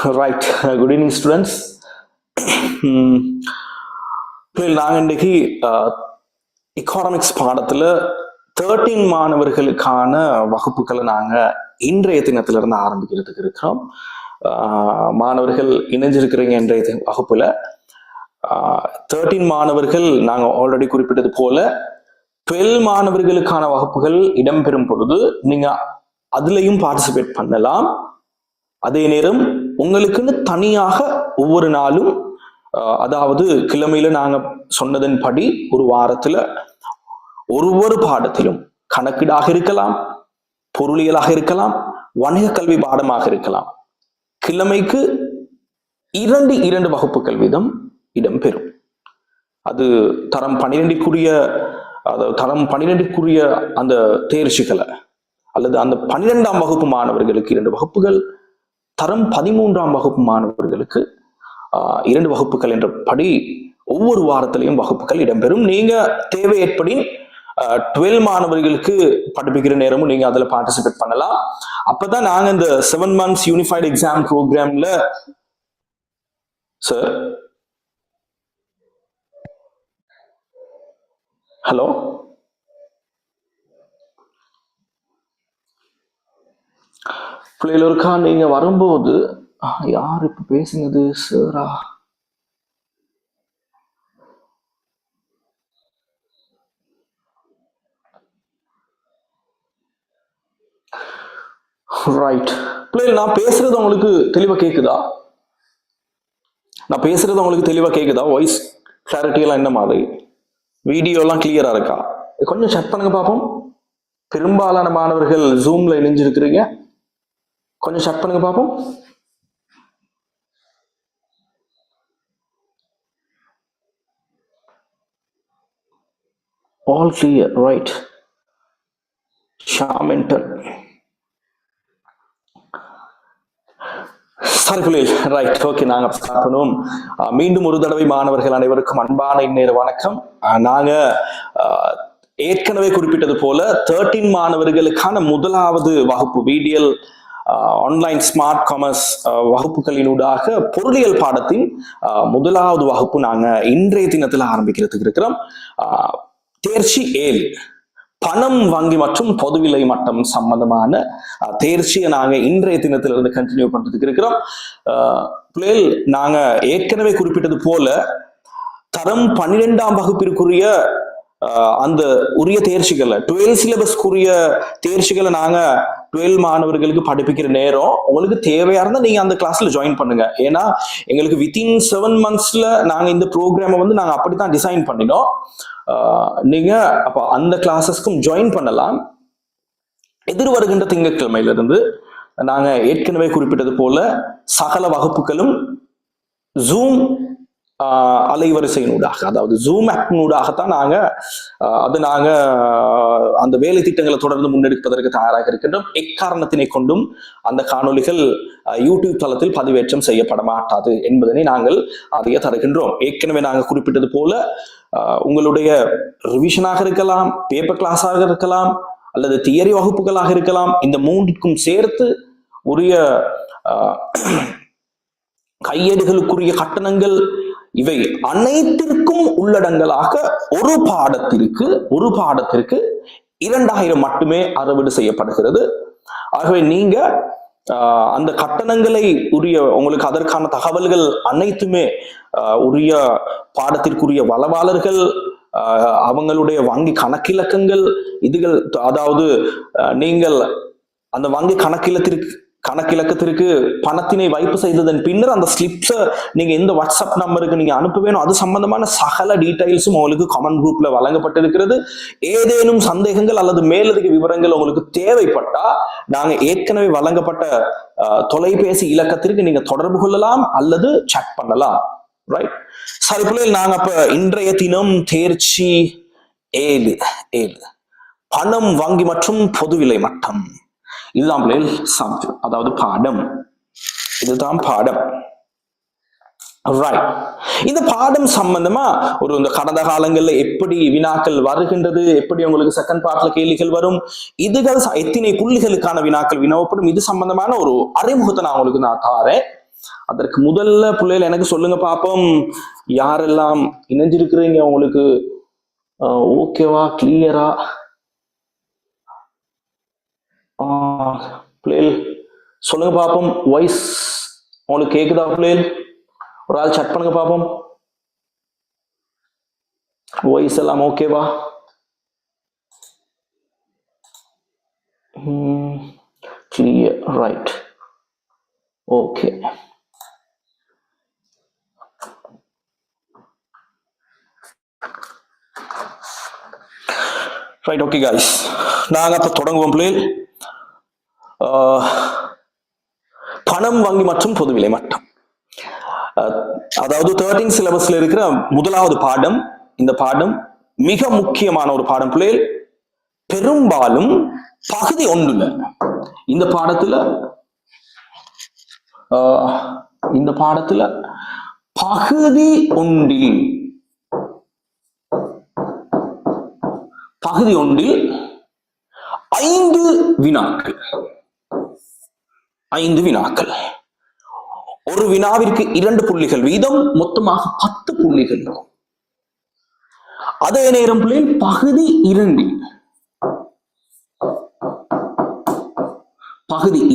Right. Good evening, students. நாங்கள் இன்றைக்கு economics பாடத்தில் 13 மாணவர்களுக்கான வகுப்புகளை நாங்கள் இன்றைய தினத்திலிருந்து ஆரம்பிக்கிறதுக்கு இருக்கிறோம். மாணவர்கள் இணைஞ்சிருக்கிறீங்க. இன்றைய வகுப்புல 13 மாணவர்கள் நாங்கள் ஆல்ரெடி குறிப்பிட்டது போல 12 மாணவர்களுக்கான வகுப்புகள் இடம்பெறும் பொழுது நீங்க அதுலயும் பார்ட்டிசிபேட் பண்ணலாம். அதே நேரம் உங்களுக்குன்னு தனியாக ஒவ்வொரு நாளும் அதாவது கிழமையில நாங்க சொன்னதன்படி ஒரு வாரத்துல ஒவ்வொரு பாடத்திலும் கணக்கீடாக இருக்கலாம், பொருளியலாக இருக்கலாம், வணிக கல்வி பாடமாக இருக்கலாம், கிழமைக்கு 2 வகுப்புகள் வீதம் இடம்பெறும். அது தரம் 12க்குரிய தரம் 12க்குரிய அந்த தேர்ச்சிகளை அல்லது அந்த 12ஆம் வகுப்பு மாணவர்களுக்கு 2 வகுப்புகள், தரம் 13ஆம் வகுப்பு மாணவர்களுக்கு 2 வகுப்புகள் என்ற படி ஒவ்வொரு வாரத்திலையும் வகுப்புகள் இடம்பெறும். நீங்க தேவை ஏற்படி 12 மாணவர்களுக்கு படிப்பிக்கிற நேரமும் நீங்க அதுல பார்ட்டிசிபேட் பண்ணலாம். அப்பதான் நாங்க இந்த 7 months யூனிஃபைடு எக்ஸாம் ப்ரோக்ராம்ல சார் ஹலோ பிள்ளைகளுக்கா நீங்க வரும்போது யார் இப்ப பேசுனது சாரா? ரைட். பிள்ளைகள் நான் பேசுறது உங்களுக்கு தெளிவா கேக்குதா? நான் பேசுறது உங்களுக்கு தெளிவா கேக்குதா? வாய்ஸ் கிளாரிட்டி எல்லாம் என்ன மாதிரி? வீடியோ எல்லாம் கிளியரா இருக்கா? கொஞ்சம் செக் பண்ணுங்க பாப்போம். பெரும்பாலான மாணவர்கள் ஜூம்ல இணைஞ்சிருக்கிறீங்க. கொஞ்சம் செக் பண்ணுங்க பாப்போம். All clear, right? Shamantal. Right, okay. நாங்க பார்க்கணும். மீண்டும் ஒரு தடவை மாணவர்கள் அனைவருக்கும் அன்பான இந்நேர வணக்கம். நாங்க ஏற்கனவே குறிப்பிட்டது போல 13 மாணவர்களுக்கான முதலாவது வகுப்பு VDL ஆன்லைன் ஸ்மார்ட் காமர்ஸ் வகுப்புகளினூடாக பொருளியல் பாடத்தின் முதலாவது வகுப்பு நாங்க இன்றைய தினத்துல ஆரம்பிக்கிறதுக்கு இருக்கிறோம். தேர்ச்சி 7 பணம் வங்கி மற்றும் பொதுவிலை மட்டம் சம்பந்தமான தேர்ச்சியை நாங்க இன்றைய தினத்திலிருந்து கண்டினியூ பண்றதுக்கு இருக்கிறோம். பிள்ளைகள் நாங்க ஏற்கனவே குறிப்பிட்டது போல தரம் 12ஆம் வகுப்பிற்குரிய அந்த உரிய தேர்ச்சிகளை 12 சிலபஸ்க்குரிய தேர்ச்சிகளை நாங்க 12 மாணவர்களுக்கு படிப்பிக்கிற நேரம் உங்களுக்கு தேவையா இருந்தா நீங்க அந்த கிளாஸ்ல ஜாயின் பண்ணுங்க. ஏன்னா எங்களுக்கு வித்தின் 7 monthsல நாங்க இந்த ப்ரோக்ராமை வந்து நாங்க அப்படித்தான் டிசைன் பண்ணினோம். நீங்க அப்ப அந்த கிளாஸஸ்க்கும் ஜாயின் பண்ணலாம். எதிர் வருகின்ற திங்கட்கிழமையிலிருந்து நாங்க ஏற்கனவே குறிப்பிட்டது போல சகல வகுப்புகளும் ஜூம் அலைவரிசையினூடாக, அதாவது ஜூம் ஆப்னூடாகத்தான் நாங்க அந்த வேலை திட்டங்களை தொடர்ந்து முன்னெடுப்பதற்கு தயாராக இருக்கின்றோம். எக்காரணத்தினை கொண்டும் அந்த காணொலிகள் யூடியூப் தளத்தில் பதிவேற்றம் செய்யப்பட மாட்டாது என்பதனை நாங்கள் அறிய தருகின்றோம். ஏற்கனவே நாங்கள் குறிப்பிட்டது போல உங்களுடைய ரிவிஷனாக இருக்கலாம், பேப்பர் கிளாஸாக இருக்கலாம், அல்லது தியரி வகுப்புகளாக இருக்கலாம். இந்த 3க்கும் சேர்த்து உரிய கையேடுகளுக்குரிய கட்டணங்கள் இவை அனைத்திற்கும் உள்ளடங்கலாக ஒரு பாடத்திற்கு 2000 மட்டுமே அறவீடு செய்யப்படுகிறது. ஆகவே நீங்க அந்த கட்டணங்களை உரிய உங்களுக்கு அதற்கான தகவல்கள் அனைத்துமே உரிய பாடத்திற்குரிய வளவாளர்கள் அவங்களுடைய வங்கி கணக்கிலக்கங்கள் இதுகள், அதாவது நீங்கள் அந்த வங்கி கணக்கிலக்கத்திற்கு பணத்தினை வைப்பு செய்ததன் பின்னர் அந்த ஸ்லிப்ஸை நீங்க எந்த வாட்ஸ்அப் நம்பருக்கு நீங்க அனுப்ப வேணும் அது சம்பந்தமான சகல டீடைல்ஸும் உங்களுக்கு கமெண்ட் குரூப்ல வழங்கப்பட்டிருக்கிறது. ஏதேனும் சந்தேகங்கள் அல்லது மேலதிக விவரங்கள் உங்களுக்கு தேவைப்பட்டா நாங்க ஏற்கனவே வழங்கப்பட்ட தொலைபேசி இலக்கத்திற்கு நீங்க தொடர்பு கொள்ளலாம் அல்லது செக் பண்ணலாம். ரைட். சரி பிள்ளைகள், நாங்க அப்ப இன்றைய தினம் தேர்ச்சி 7 பணம் வங்கி மற்றும் பொதுவிலை மட்டம், இதுதான் பிள்ளைகள் சப்ஜெக்ட், அதாவது பாடம். இதுதான் பாடம். ரைட். இந்த பாடம் சம்பந்தமா இந்த கடந்த காலங்கள்ல எப்படி வினாக்கள் வருகின்றது, எப்படி உங்களுக்கு செகண்ட் பார்ட்ல கேள்விகள் வரும், இதுகள் எத்தனை புள்ளிகளுக்கான வினாக்கள் வினவப்படும், இது சம்பந்தமான ஒரு அறிமுகத்தை நான் உங்களுக்கு தாரேன். அதற்கு முதல்ல பிள்ளைகள் எனக்கு சொல்லுங்க பாப்போம், யாரெல்லாம் இணைஞ்சிருக்கிறீங்க? உங்களுக்கு ஓகேவா, கிளியரா? பிள்ளைகள் சொல்லுங்க பாப்போம், வாய்ஸ் உங்களுக்கு கேக்குதா? பிள்ளைகள் ஒரு ஆள் சட் பண்ணுங்க பாப்போம், வாய்ஸ் எல்லாம் ஓகேவா? Clear, right, okay. Right, okay guys, நாங்க அப்ப தொடங்குவோம் பிள்ளைகள். பணம், வங்கி மற்றும் பொதுவிலை மட்டம். அதாவது 13 சிலபஸ்ல இருக்கிற முதலாவது பாடம். இந்த பாடம் மிக முக்கியமான ஒரு பாடம் பிள்ளைகள். பெரும்பாலும் பகுதி ஒன்றுல இந்த பாடத்துல பகுதி ஒன்றில் 5 வினாக்கள். ஒரு வினாவிற்கு 2 புள்ளிகள் வீதம், மொத்தமாக 10 புள்ளிகள். அதே நேரம் பிள்ளைகள் பகுதி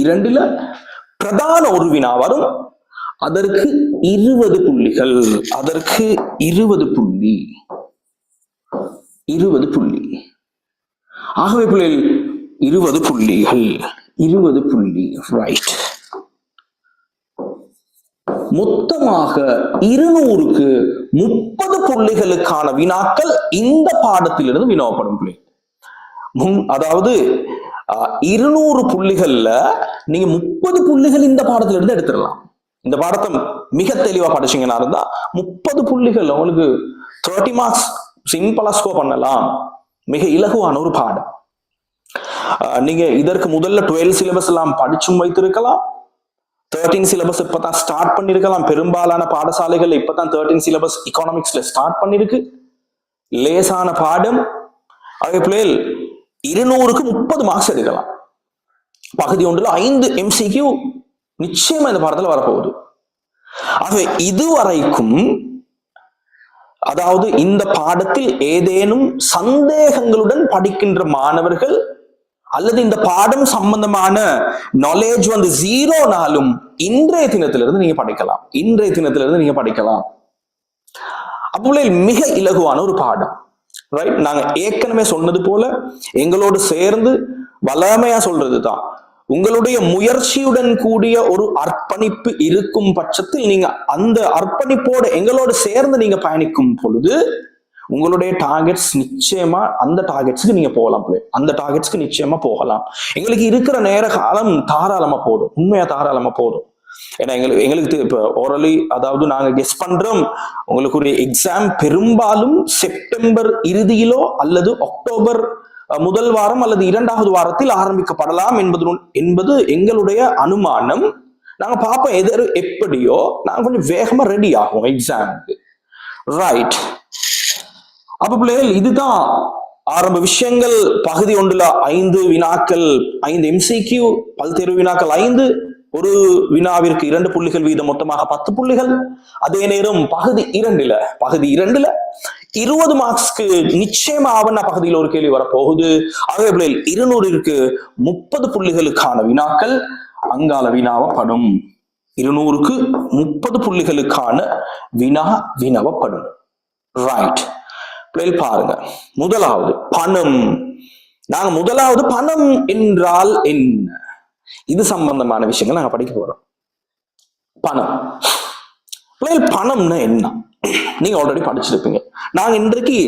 2ல பிரதான ஒரு வினா வரும், அதற்கு 20 புள்ளிகள். 20 புள்ளி. ஆகவே பிள்ளைகள் 20 புள்ளிகள், 20 புள்ளி, ரைட். மொத்தமாக 200க்கு 30 புள்ளிகளுக்கான வினாக்கள் இந்த பாடத்திலிருந்து வினவப்படும் பிள்ளை. அதாவது 200 புள்ளிகள்ல நீங்க 30 புள்ளிகள் இந்த பாடத்திலிருந்து எடுத்துடலாம். இந்த பாடத்தை மிக தெளிவா படிச்சீங்கன்னா இருந்தா 30 புள்ளிகள் உங்களுக்கு 30 மார்க்ஸ் சிம்பிளா ஸ்கோர் பண்ணலாம். மிக இலகுவான ஒரு பாடம். நீங்க இதற்கு முதல்ல 12 சிலபஸ் எல்லாம் படிச்சும் வைத்திருக்கலாம். 13 சிலபஸ் இப்பதான் ஸ்டார்ட் பண்ணிருக்கலாம். பெரும்பாலான பாடசாலைகள் இப்பதான் 13 சிலபஸ் எக்கனாமிக்ஸ்ல ஸ்டார்ட் பண்ணிருக்கு. லேசான பாடம். அதே பிள்ளைகள் 200க்கு 30 மார்க்ஸ் எடுக்கலாம். பகுதி ஒன்றுல 5 MCQ நிச்சயமா இந்த பாடத்துல வரப்போகுது. ஆகவே இதுவரைக்கும், அதாவது இந்த பாடத்தில் ஏதேனும் சந்தேகங்களுடன் படிக்கின்ற மாணவர்கள் அல்லது இந்த பாடம் சம்பந்தமான நாலேஜ் வந்து 0 நாளும் இன்றைய தினத்திலிருந்து நீங்க படிக்கலாம். அப்போ மிக இலகுவான ஒரு பாடம். ரைட். நாங்க ஏற்கனவே சொன்னது போல எங்களோடு சேர்ந்து வளமையா சொல்றதுதான், உங்களுடைய முயற்சியுடன் கூடிய ஒரு அர்ப்பணிப்பு இருக்கும் பட்சத்தில் நீங்க அந்த அர்ப்பணிப்போட எங்களோடு சேர்ந்து நீங்க பயணிக்கும் பொழுது உங்களுடைய டார்கெட்ஸ் நிச்சயமா அந்த டார்கெட்ஸ்க்கு நீங்க போகலாம். அந்த டார்கெட்ஸ்க்கு நிச்சயமா போகலாம். எங்களுக்கு இருக்கிற நேர காலம் தாராளமா போதும், உண்மையா தாராளமா போதும். ஏன்னா எங்களுக்கு இப்ப ஓரலி, அதாவது நாங்க கெஸ் பண்றோம், உங்களுக்கு ஒரு எக்ஸாம் பெரும்பாலும் செப்டம்பர் இறுதியிலோ அல்லது அக்டோபர் முதல் வாரம் அல்லது 2வது வாரத்தில் ஆரம்பிக்கப்படலாம் என்பது எங்களுடைய அனுமானம். நாங்க பார்ப்போம் எப்படியோ நாங்க கொஞ்சம் வேகமா ரெடி ஆகும் எக்ஸாமுக்கு. ரைட். அப்ப பிள்ளைகள் இதுதான் ஆரம்ப விஷயங்கள். பகுதி ஒன்றுல 5 வினாக்கள், 5 MCQ, பல்தேர்வு வினாக்கள் 5, ஒரு வினாவிற்கு 2 புள்ளிகள் வீதம், மொத்தமாக 10 புள்ளிகள். அதே நேரம் பகுதி 2ல 20 மார்க்ஸ்க்கு நிச்சயமா ஆவண பகுதியில் ஒரு கேள்வி வரப்போகுது. ஆகவே பிள்ளைகள் 200ற்கு 30 புள்ளிகளுக்கான வினாக்கள் அங்கால வினாவப்படும். 200க்கு 30 புள்ளிகளுக்கான வினவப்படும். ரைட். பாருங்க, முதலாவது பணம். நாங்க முதலாவது பணம் என்றால் என்ன, இது சம்பந்தமான விஷயங்கள் நாங்க படிக்க போறோம். பணம்னா என்ன நீங்க ஆல்ரெடி படிச்சிருப்பீங்க. நாங்க இன்றைக்கு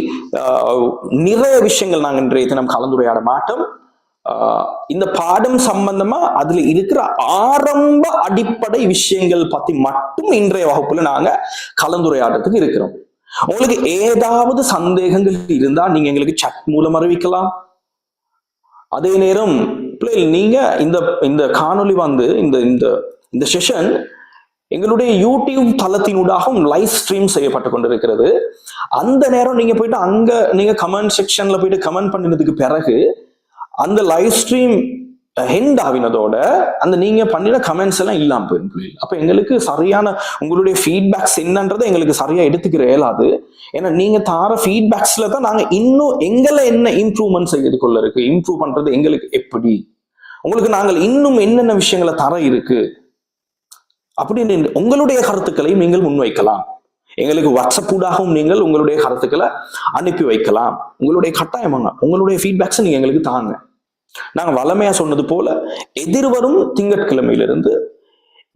நிறைய விஷயங்கள் நாங்க இன்றைய தினம் கலந்துரையாட மாட்டோம். இந்த பாடம் சம்பந்தமா அதுல இருக்கிற ஆரம்ப அடிப்படை விஷயங்கள் பத்தி மட்டும் இன்றைய வகுப்புல நாங்க கலந்துரையாடுறதுக்கு இருக்கிறோம். உங்களுக்கு ஏதாவது சந்தேகங்கள் இருந்தா நீங்க எங்களுக்கு சட் மூலம் அறிவிக்கலாம். அதே நேரம் நீங்க இந்த காணொலி வந்து இந்த செஷன் எங்களுடைய யூடியூப் தளத்தினூடாகவும் லைவ் ஸ்ட்ரீம் செய்யப்பட்டு கொண்டிருக்கிறது. அந்த நேரம் நீங்க போயிட்டு அங்க நீங்க கமெண்ட் செக்ஷன்ல போயிட்டு கமெண்ட் பண்ணினதுக்கு பிறகு அந்த லைவ் ஸ்ட்ரீம் ஹெண்ட் ஆவினதோட அந்த நீங்க பண்ணின கமெண்ட்ஸ் எல்லாம் இல்லாம போயிடும். அப்ப எங்களுக்கு சரியான உங்களுடைய ஃபீட்பேக்ஸ் என்னன்றதை எங்களுக்கு சரியா எடுத்துக்கிற இயலாது. ஏன்னா நீங்க தார ஃபீட்பேக்ஸ்ல தான் நாங்க இன்னும் எங்களை என்ன இம்ப்ரூவ்மெண்ட் செய்து கொள்ள இருக்கு, இம்ப்ரூவ் பண்றது எங்களுக்கு எப்படி, உங்களுக்கு நாங்கள் இன்னும் என்னென்ன விஷயங்களை தர இருக்கு அப்படின்னு உங்களுடைய கருத்துக்களையும் நீங்கள் முன்வைக்கலாம். எங்களுக்கு வாட்ஸ்அப் ஊடாகவும் நீங்கள் உங்களுடைய கருத்துக்களை அனுப்பி வைக்கலாம். உங்களுடைய கட்டாயமாங்க உங்களுடைய ஃபீட்பேக்ஸ் நீங்க எங்களுக்கு தாங்க. நாங்க வளமையா சொன்னது போல எதிர்வரும் திங்கட்கிழமையிலிருந்து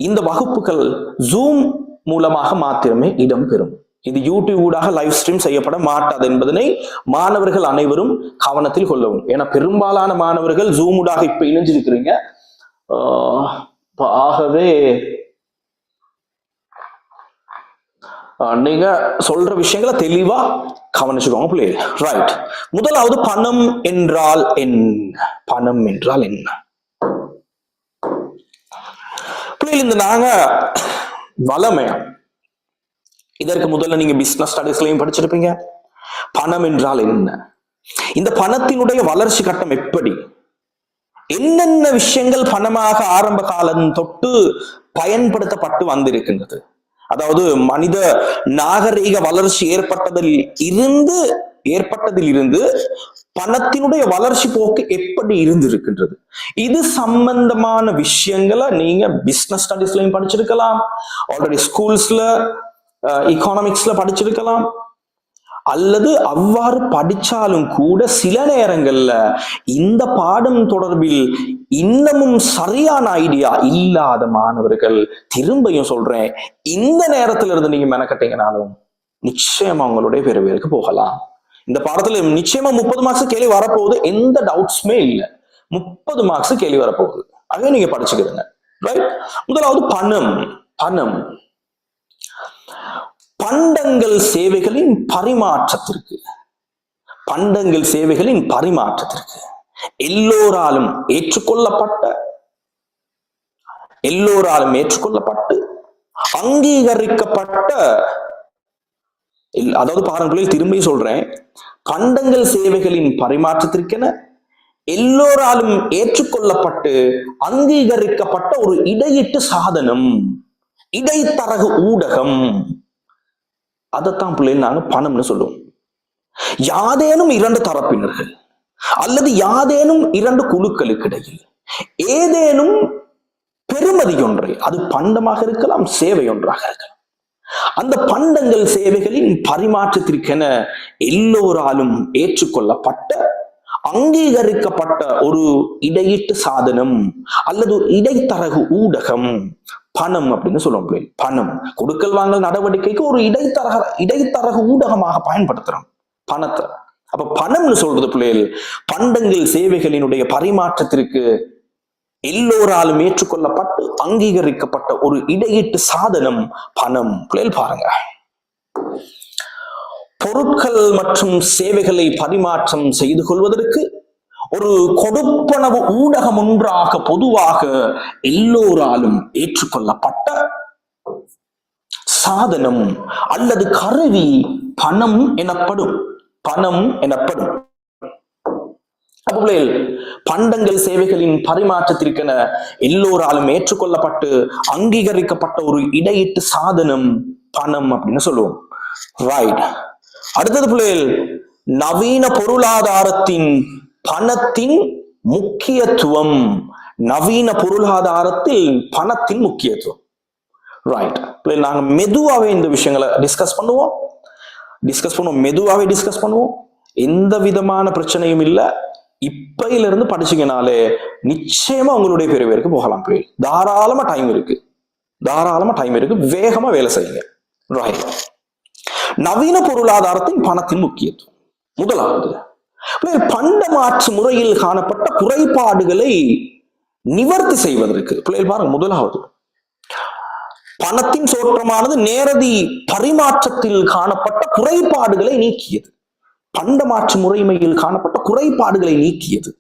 இந்த வகுப்புகள் ஜூம் மூலமாக மாத்திரமே இடம்பெறும். இது யூடியூப் ஊடாக லைவ் ஸ்ட்ரீம் செய்யப்பட மாட்டாது என்பதனை மாணவர்கள் அனைவரும் கவனத்தில் கொள்ளவும். ஏன்னா பெரும்பாலான மாணவர்கள் ஜூம் ஊடாக இப்ப இணைஞ்சிருக்கிறீங்க. ஆகவே நீங்க சொல்ற விஷயங்களை தெளிவா கவனிச்சுக்கோங்க பிள்ளை. ரைட், முதலாவது பணம் என்றால் என்ன? பணம் என்றால் என்ன பிள்ளைகள்? இந்த நாங்க வளமையா இதற்கு முதல்ல நீங்க பிசினஸ் ஸ்டடீஸ்லயும் படிச்சிருப்பீங்க. பணம் என்றால் என்ன, இந்த பணத்தினுடைய வளர்ச்சி கட்டம் எப்படி, என்னென்ன விஷயங்கள் பணமாக ஆரம்ப காலம் தொட்டு பயன்படுத்தப்பட்டு வந்திருக்கின்றது, அதாவது மனித நாகரீக வளர்ச்சி ஏற்பட்டதில் இருந்து பணத்தினுடைய வளர்ச்சி போக்கு எப்படி இருந்திருக்கின்றது, இது சம்பந்தமான விஷயங்களை நீங்க பிசினஸ் ஸ்டடீஸ்லயும் படிச்சிருக்கலாம், ஆல்ரெடி ஸ்கூல்ஸ்ல எக்கானமிக்ஸ்ல படிச்சிருக்கலாம், அல்லது அவ்வாறு படிச்சாலும் கூட சில நேரங்கள்ல இந்த பாடம் தொடர்பில் இன்னமும் சரியான ஐடியா இல்லாத மாணவர்கள், திரும்பியும் சொல்றேன், இந்த நேரத்துல இருந்து நீங்க மெனக்கட்டீங்கனாலும் நிச்சயமா உங்களுடைய பேருக்கு போகலாம். இந்த பாடத்துல நிச்சயமா 30 மார்க்ஸ் கேள்வி வரப்போகுது, எந்த டவுட்ஸுமே இல்லை. 30 மார்க்ஸ் கேள்வி வரப்போகுது, அதையும் நீங்க படிச்சுக்கிறீங்க. ரைட், முதலாவது பணம். பணம் பண்டங்கள் சேவைகளின் பரிமாற்றத்திற்கு, பண்டங்கள் சேவைகளின் பரிமாற்றத்திற்கு எல்லோராலும் ஏற்றுக்கொள்ளப்பட்டு அங்கீகரிக்கப்பட்ட, அதாவது பாருங்களில் திரும்பி சொல்றேன், பண்டங்கள் சேவைகளின் பரிமாற்றத்திற்கென எல்லோராலும் ஏற்றுக்கொள்ளப்பட்டு அங்கீகரிக்கப்பட்ட ஒரு இடையீட்டு சாதனம், இடைத்தரகு ஊடகம், அதைத்தான் பிள்ளைகள் நாங்க பணம்னு சொல்லுவோம். யாதேனும் 2 தரப்பினர்கள் அல்லது யாதேனும் 2 குழுக்களுக்கு இடையில் ஏதேனும் பெறுமதி ஒன்றை, அது பண்டமாக இருக்கலாம், சேவை ஒன்றாக இருக்கலாம், அந்த பண்டங்கள் சேவைகளின் பரிமாற்றத்திற்கென எல்லோராலும் ஏற்றுக்கொள்ளப்பட்ட அங்கீகரிக்கப்பட்ட ஒரு இடையீட்டு சாதனம் அல்லது இடைத்தரகு ஊடகம் பணம் அப்படின்னு சொல்லுவோம். பணம் கொடுக்கல் வாங்கல் நடவடிக்கைக்கு ஒரு இடைத்தரகு ஊடகமாக பயன்படுத்துறோம் பணத்தை. அப்ப பணம்னு சொல்றது பிள்ளைகள் பண்டங்கள் சேவைகளினுடைய பரிமாற்றத்திற்கு எல்லோராலும் ஏற்றுக்கொள்ளப்பட்டு அங்கீகரிக்கப்பட்ட ஒரு இடையீட்டு சாதனம் பணம். பிள்ளைகள் பாருங்க, பொருட்கள் மற்றும் சேவைகளை பரிமாற்றம் செய்து கொள்வதற்கு ஒரு கொடுப்பனவு ஊடகம் ஒன்றாக பொதுவாக எல்லோராலும் ஏற்றுக்கொள்ளப்பட்ட சாதனம் அல்லது கருவி பணம் எனப்படும். பணம் எனப்படும். பண்டங்கள் சேவைகளின் பரிமாற்றத்திற்கென எல்லோராலும் ஏற்றுக்கொள்ளப்பட்டு அங்கீகரிக்கப்பட்ட ஒரு இடையீட்டு சாதனம் பணம் அப்படின்னு சொல்லுவோம். ரைட், அடுத்தது பிள்ளைகள் நவீன பொருளாதாரத்தின் பணத்தின் முக்கியத்துவம். நவீன பொருளாதாரத்தில் பணத்தின் முக்கியத்துவம். ரைட், நாங்க மெதுவாவே இந்த விஷயங்களை டிஸ்கஸ் பண்ணுவோம், மெதுவாவே டிஸ்கஸ் பண்ணுவோம். எந்த விதமான பிரச்சனையும் இல்லை. இப்பையிலிருந்து படிச்சீங்கனாலே நிச்சயமா உங்களுடைய பேருக்கு போகலாம். தாராளமா டைம் இருக்கு, வேகமா வேலை செய்யுங்க. ரைட், நவீன பொருளாதாரத்தின் பணத்தின் முக்கியத்துவம். முதலாவது, பண்ட மாற்று முறையில் காணப்பட்ட குறைபாடுகளை நிவர்த்தி செய்வதற்கு பிள்ளைகள் பாருங்க, முதலாவது பணத்தின் தோற்றமானது நேரடி பரிமாற்றத்தில் காணப்பட்ட குறைபாடுகளை நீக்கியது. பண்ட மாற்று முறைமையில் காணப்பட்ட குறைபாடுகளை நீக்கியது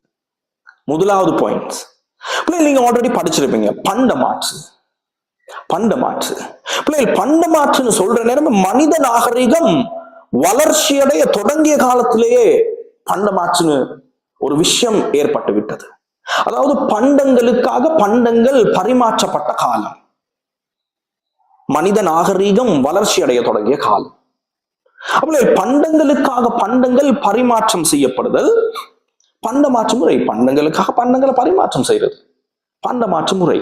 முதலாவது பாயிண்ட். நீங்க ஆல்ரெடி படிச்சிருப்பீங்க பண்ட மாற்று. பிள்ளைகள் பண்ட மாற்றுன்னு சொல்ற நேரம் மனித நாகரிகம் வளர்ச்சியடைய தொடங்கிய காலத்திலேயே பண்ட மாற்றுன்னு ஒரு விஷயம் ஏற்பட்டு விட்டது. அதாவது பண்டங்களுக்காக பண்டங்கள் பரிமாற்றப்பட்ட காலம், மனித நாகரீகம் வளர்ச்சி அடைய தொடங்கிய காலம். அப்படி பண்டங்களுக்காக பண்டங்கள் பரிமாற்றம் செய்யப்படுதல் பண்டமாற்று முறை. பண்டங்களுக்காக பண்டங்களை பரிமாற்றம் செய்யறது பண்டமாற்று முறை.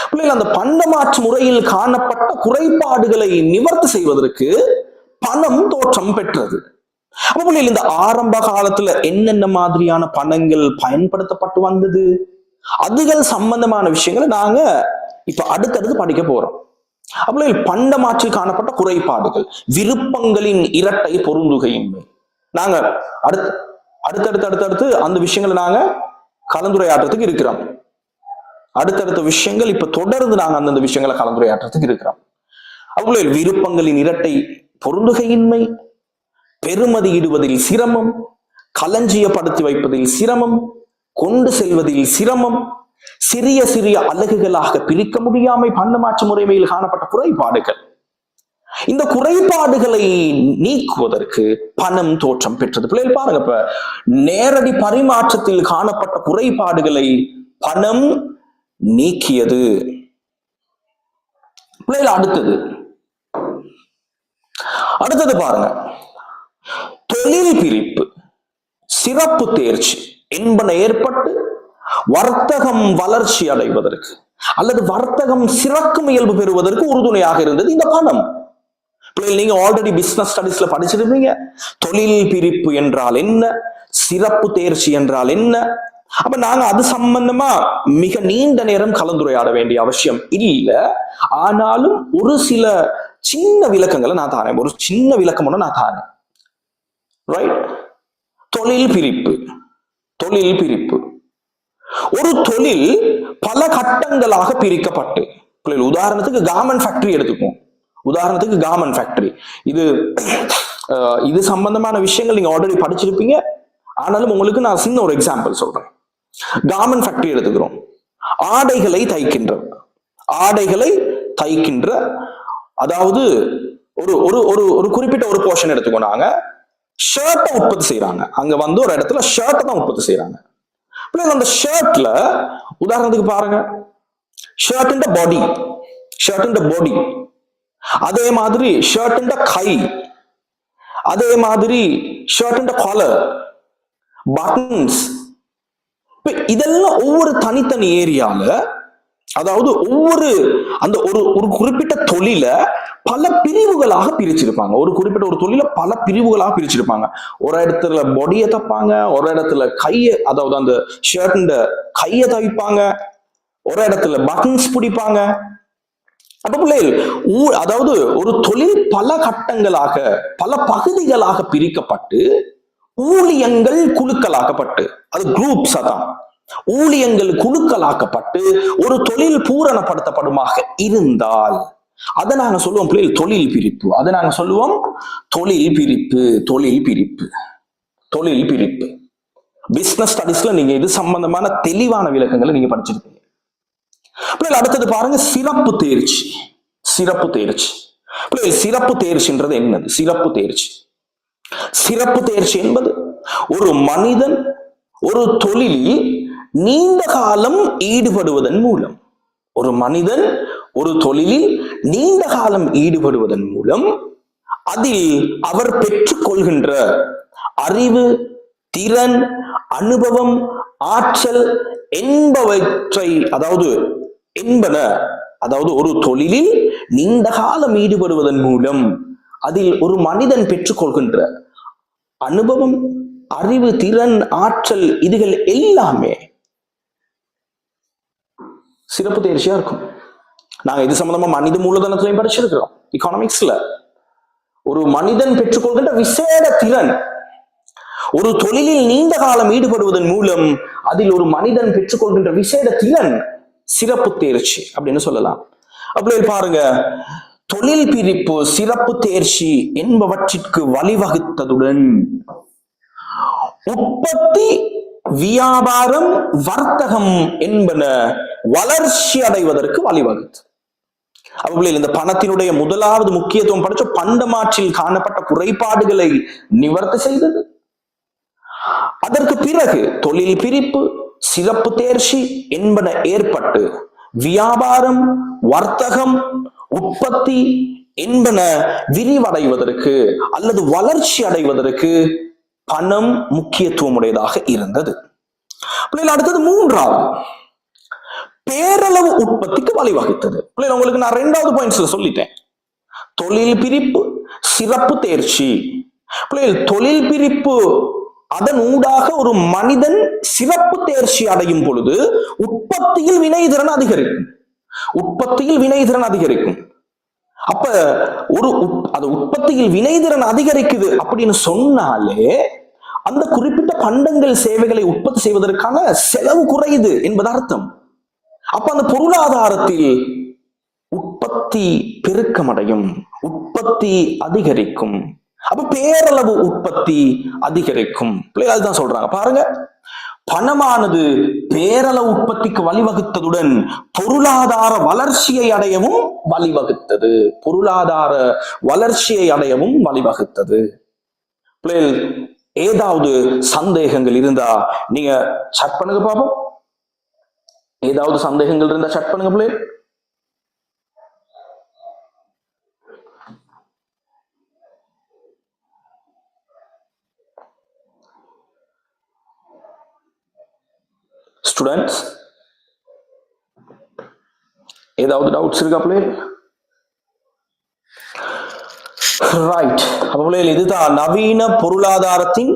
பிள்ளைகள், அந்த பண்டமாற்று முறையில் காணப்பட்ட குறைபாடுகளை நிவர்த்தி செய்வதற்கு பணம் தோற்றம் பெற்றது. அப்ப பிள்ளைகள், இந்த ஆரம்ப காலத்துல என்னென்ன மாதிரியான பணங்கள் பயன்படுத்தப்பட்டு வந்தது, அதுகள் சம்பந்தமான விஷயங்களை நாங்க இப்ப அடுத்தடுத்து படிக்க போறோம். அப்படி பண்டமாற்றில் காணப்பட்ட குறைபாடுகள், விருப்பங்களின் இரட்டை பொருந்துகையின்மை, நாங்க அடுத்தடுத்து அந்த விஷயங்களை நாங்க கலந்துரையாடுறதுக்கு இருக்கிறோம். அடுத்தடுத்த விஷயங்கள் இப்ப தொடர்ந்து நாங்க அந்தந்த விஷயங்களை கலந்துரையாடுறதுக்கு இருக்கிறோம். அப்படி விருப்பங்களின் இரட்டை பொருந்துகையின்மை, பெருமதியிடுவதில் சிரமம், களஞ்சியப்படுத்தி வைப்பதில் சிரமம், கொண்டு செல்வதில் சிரமம், சிறிய சிறிய அலகுகளாக பிரிக்க முடியாமை பண்டமாற்று முறைமையில் காணப்பட்ட குறைபாடுகள். இந்த குறைபாடுகளை நீக்குவதற்கு பணம் தோற்றம் பெற்றது. பிள்ளைகள் பாருங்க, இப்ப நேரடி பரிமாற்றத்தில் காணப்பட்ட குறைபாடுகளை பணம் நீக்கியது. பிள்ளைகள் அடுத்தது பாருங்க, தொழில் பிரிப்பு, சிறப்பு தேர்ச்சி என்பன ஏற்பட்டு வர்த்தகம் வளர்ச்சி அடைவதற்கு அல்லது வர்த்தகம் சிறக்கும் இயல்பு பெறுவதற்கு உறுதுணையாக இருந்தது இந்த பணம். நீங்க ஆல்ரெடி பிசினஸ் ஸ்டடீஸ்ல படிச்சிருப்பீங்க, தொழில் பிரிப்பு என்றால் என்ன, சிறப்பு தேர்ச்சி என்றால் என்ன. அப்ப நாங்க அது சம்பந்தமா மிக நீண்ட நேரம் கலந்துரையாட வேண்டிய அவசியம் இல்ல. ஆனாலும் ஒரு சில சின்ன விளக்கங்களை நான் தாரேன், ஒரு சின்ன விளக்கம் நான் தாரேன். ரைட்? தொழில் பிரிப்பு. ஒரு தொழில் பல கட்டங்களாக பிரிக்கப்பட்டு, உதாரணத்துக்கு கார்மெண்ட் ஃபேக்டரி எடுத்துக்குவோம். கார்மெண்ட் ஃபேக்டரி இது சம்பந்தமான விஷயங்கள் நீங்க ஆல்ரெடி படிச்சிருப்பீங்க. ஆனாலும் உங்களுக்கு நான் சின்ன ஒரு எக்ஸாம்பிள் சொல்றேன். கார்மெண்ட் ஃபேக்டரி எடுத்துக்கிறோம். ஆடைகளை தைக்கின்ற அதாவது ஒரு குறிப்பிட்ட ஒரு போர்ஷன் எடுத்துக்கோ. நாங்க ஷர்ட்டை உற்பத்தி செய்யறாங்க. அங்க வந்து ஒரு இடத்துல ஷர்ட்டை தான் உற்பத்தி செய்யறாங்க. அந்த ஷர்ட்ல உதாரணத்துக்கு பாருங்க, ஷர்ட் பாடி, அதே மாதிரி ஷர்ட் கை, அதே மாதிரி ஷர்ட் காலர், பட்டன்ஸ். இதெல்லாம் ஒவ்வொரு தனித்தனி ஏரியால, அதாவது ஒவ்வொரு அந்த ஒரு குறிப்பிட்ட தொழில பல பிரிவுகளாக பிரிச்சிருப்பாங்க. ஒரு தொழில பல பிரிவுகளாக பிரிச்சிருப்பாங்க. ஒரு இடத்துல பொடியை தைப்பாங்க, ஒரு இடத்துல கையை, அதாவது அந்த ஷர்ட் கையை தைப்பாங்க, ஒரு இடத்துல பட்டன்ஸ் பிடிப்பாங்க. அப்ப பிள்ளைகள், அதாவது ஒரு தொழில் பல கட்டங்களாக பல பகுதிகளாக பிரிக்கப்பட்டு ஊழியங்கள் குழுக்களாக்கப்பட்டு, அது குரூப்ஸ் தான், ஊழியங்கள் குழுக்களாக்கப்பட்டு ஒரு தொழில் பூரணப்படுத்தப்படுமாக இருந்தால் அதை நாங்க சொல்லுவோம் பிள்ளைகள் தொழில் பிரிப்பு. அதை நாங்க சொல்லுவோம் தொழில் பிரிப்பு. பிசினஸ் ஸ்டடீஸ்ல நீங்க இது சம்பந்தமான தெளிவான விளக்கங்களை நீங்க படிச்சிருப்பீங்க. பிள்ளைகள் அடுத்தது பாருங்க, சிறப்பு தேர்ச்சி. பிள்ளைகள் சிறப்பு தேர்ச்சின்றது என்னது? சிறப்பு தேர்ச்சி என்பது ஒரு மனிதன் ஒரு தொழிலில் நீண்ட காலம் ஈடுபடுவதன் மூலம், அதில் அவர் பெற்றுக்கொள்கின்ற அறிவு, திறன், அனுபவம், ஆற்றல் என்பவற்றை அதாவது ஒரு தொழிலில் நீண்ட காலம் ஈடுபடுவதன் மூலம் அதில் ஒரு மனிதன் பெற்றுக்கொள்கின்ற அனுபவம், அறிவு, திறன், ஆற்றல், இதுகள் எல்லாமே சிறப்பு தேர்ச்சியா இருக்கும். நாங்க இது சம்பந்தமா மனித மூலதனத்திலையும் படிச்சிருக்கிறோம். எக்கானமிக்ஸ்ல ஒரு மனிதன் பெற்றுக்கொள்கின்ற விசேட திறன், ஒரு தொழிலில் நீண்ட காலம் ஈடுபடுவதன் மூலம் அதில் ஒரு மனிதன் பெற்றுக்கொள்கின்ற விசேட திறன் சிறப்பு தேர்ச்சி அப்படின்னு சொல்லலாம். அப்படி பாருங்க, தொழில் பிரிப்பு, சிறப்பு தேர்ச்சி என்பவற்றிற்கு வழிவகுத்ததுடன் உற்பத்தி, வியாபாரம், வர்த்தகம் என்பன வளர்ச்சி அடைவதற்கு வழிவகுத்து. இந்த பணத்தினுடைய முதலாவது முக்கியத்துவம் படிச்ச பண்டமாற்றில் காணப்பட்ட குறைபாடுகளை நிவர்த்தி செய்தது. அதற்கு பிறகு தொழில் பிரிப்பு, சிறப்பு தேர்ச்சி என்பன ஏற்பட்டு வியாபாரம், வர்த்தகம், உற்பத்தி என்பன விரிவடைவதற்கு அல்லது வளர்ச்சி அடைவதற்கு பணம் முக்கியத்துவம் உடையதாக இருந்தது. அடுத்தது மூன்றாவது, பேரளவு உற்பத்திக்கு வழிவகுத்தது. உங்களுக்கு நான் 2வது பாயிண்ட்ஸ்ல சொல்லிட்டேன். தொழில் பிரிப்பு, சிறப்பு தேர்ச்சி. தொழில் பிரிப்பு அதன் ஊடாக ஒரு மனிதன் சிறப்பு தேர்ச்சி அடையும் பொழுது உற்பத்தியில் வினைதிறன் அதிகரிக்கும். உற்பத்தியில் வினைதிறன் அதிகரிக்கும். அப்ப அது உற்பத்தியில் வினைதிறன் அதிகரிக்குது அப்படின்னு சொன்னாலே அந்த குறிப்பிட்ட பண்டங்கள் சேவைகளை உற்பத்தி செய்வதற்கான செலவு குறையுது என்பது அர்த்தம். அப்ப அந்த பொருளாதாரத்தில் உற்பத்தி பெருக்கமடையும், உற்பத்தி அதிகரிக்கும். அப்ப பேரளவு உற்பத்தி அதிகரிக்கும். அதுதான் சொல்றாங்க. பாருங்க, பணமானது பேரளவு உற்பத்திக்கு வழிவகுத்ததுடன் பொருளாதார வளர்ச்சியை அடையவும் வழிவகுத்தது. பொருளாதார வளர்ச்சியை அடையவும் வழிவகுத்தது. ஏதாவது சந்தேகங்கள் இருந்தா நீங்க சட் பண்ணுங்க பாப்போம். ஏதாவது சந்தேகங்கள் இருந்தா சட் பண்ணுங்க பிள்ளை. ஸ்டூடெண்ட்ஸ், ஏதாவது டவுட்ஸ் இருக்கா பிள்ளை? ரைட். அப்ப பிள்ளைகள், இதுதான் நவீன பொருளாதாரத்தின்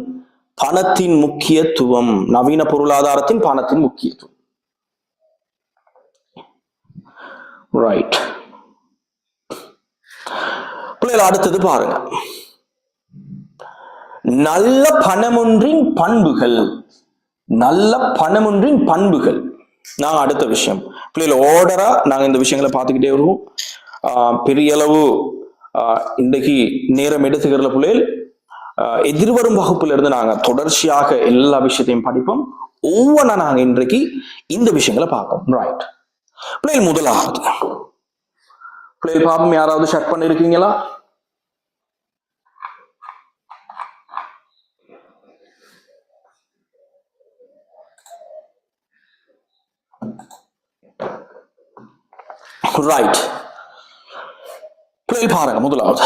பணத்தின் முக்கியத்துவம். நவீன பொருளாதாரத்தின் பணத்தின் முக்கியத்துவம். ரைட். பிள்ளைகள், அடுத்தது பாருங்க, நல்ல பணமொன்றின் பண்புகள். நல்ல பணமொன்றின் பண்புகள். நாங்க அடுத்த விஷயம் பிள்ளைகள் ஆர்டரா நாங்க இந்த விஷயங்களை பார்த்துக்கிட்டே வருவோம். பெரிய அளவு இன்றைக்கு நேரம் எடுத்துக்கிற பிள்ளைகள் எதிர்வரும் வகுப்புல இருந்து நாங்க தொடர்ச்சியாக எல்லா விஷயத்தையும் படிப்போம். ஒவ்வொன்றா நாங்க இன்றைக்கு இந்த விஷயங்களை பார்ப்போம். ரைட் பிள்ளைகள், முதலாவது பிள்ளைகள் பாப்போம். யாராவது ஷட் பண்ணிருக்கீங்களா? ரைட். பிள்ளைகள் பாருங்க, முதலாவது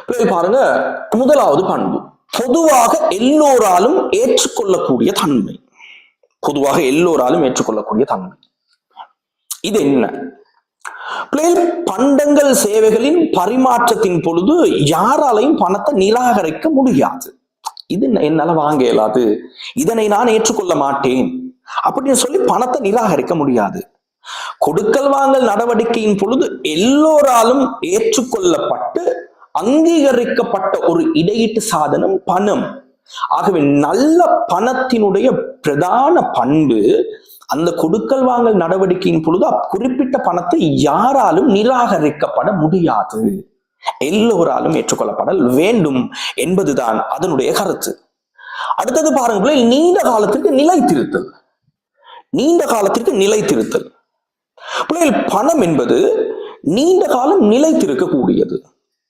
பிள்ளைகள் பாருங்க, முதலாவது பண்பு பொதுவாக எல்லோராலும் ஏற்றுக்கொள்ளக்கூடிய தன்மை. பொதுவாக எல்லோராலும் ஏற்றுக்கொள்ளக்கூடிய தன்மை. இது என்ன? பிள்ளைகள், பண்டங்கள் சேவைகளின் பரிமாற்றத்தின் பொழுது யாராலையும் பணத்தை நிராகரிக்க முடியாது. இது என்னால வாங்க இயலாது, இதனை நான் ஏற்றுக்கொள்ள மாட்டேன் அப்படின்னு சொல்லி பணத்தை நிராகரிக்க முடியாது. கொடுக்கல் வாங்கல் நடவடிக்கையின் பொழுது எல்லோராலும் ஏற்றுக்கொள்ளப்பட்டு அங்கீகரிக்கப்பட்ட ஒரு இடையீட்டு சாதனம் பணம். ஆகவே நல்ல பணத்தினுடைய பிரதான பண்பு, அந்த கொடுக்கல் வாங்கல் நடவடிக்கையின் பொழுது குறிப்பிட்ட பணத்தை யாராலும் நிராகரிக்கப்பட முடியாது, எல்லோராலும் ஏற்றுக்கொள்ளப்படல் வேண்டும் என்பதுதான் அதனுடைய கருத்து. அடுத்தது பாருங்க, நீண்ட காலத்திற்கு நிலைத்திருத்தல். நீண்ட காலத்திற்கு நிலைத்திருத்தல். பிள்ளைகள், பணம் என்பது நீண்ட காலம் நிலைத்திருக்கக்கூடியது,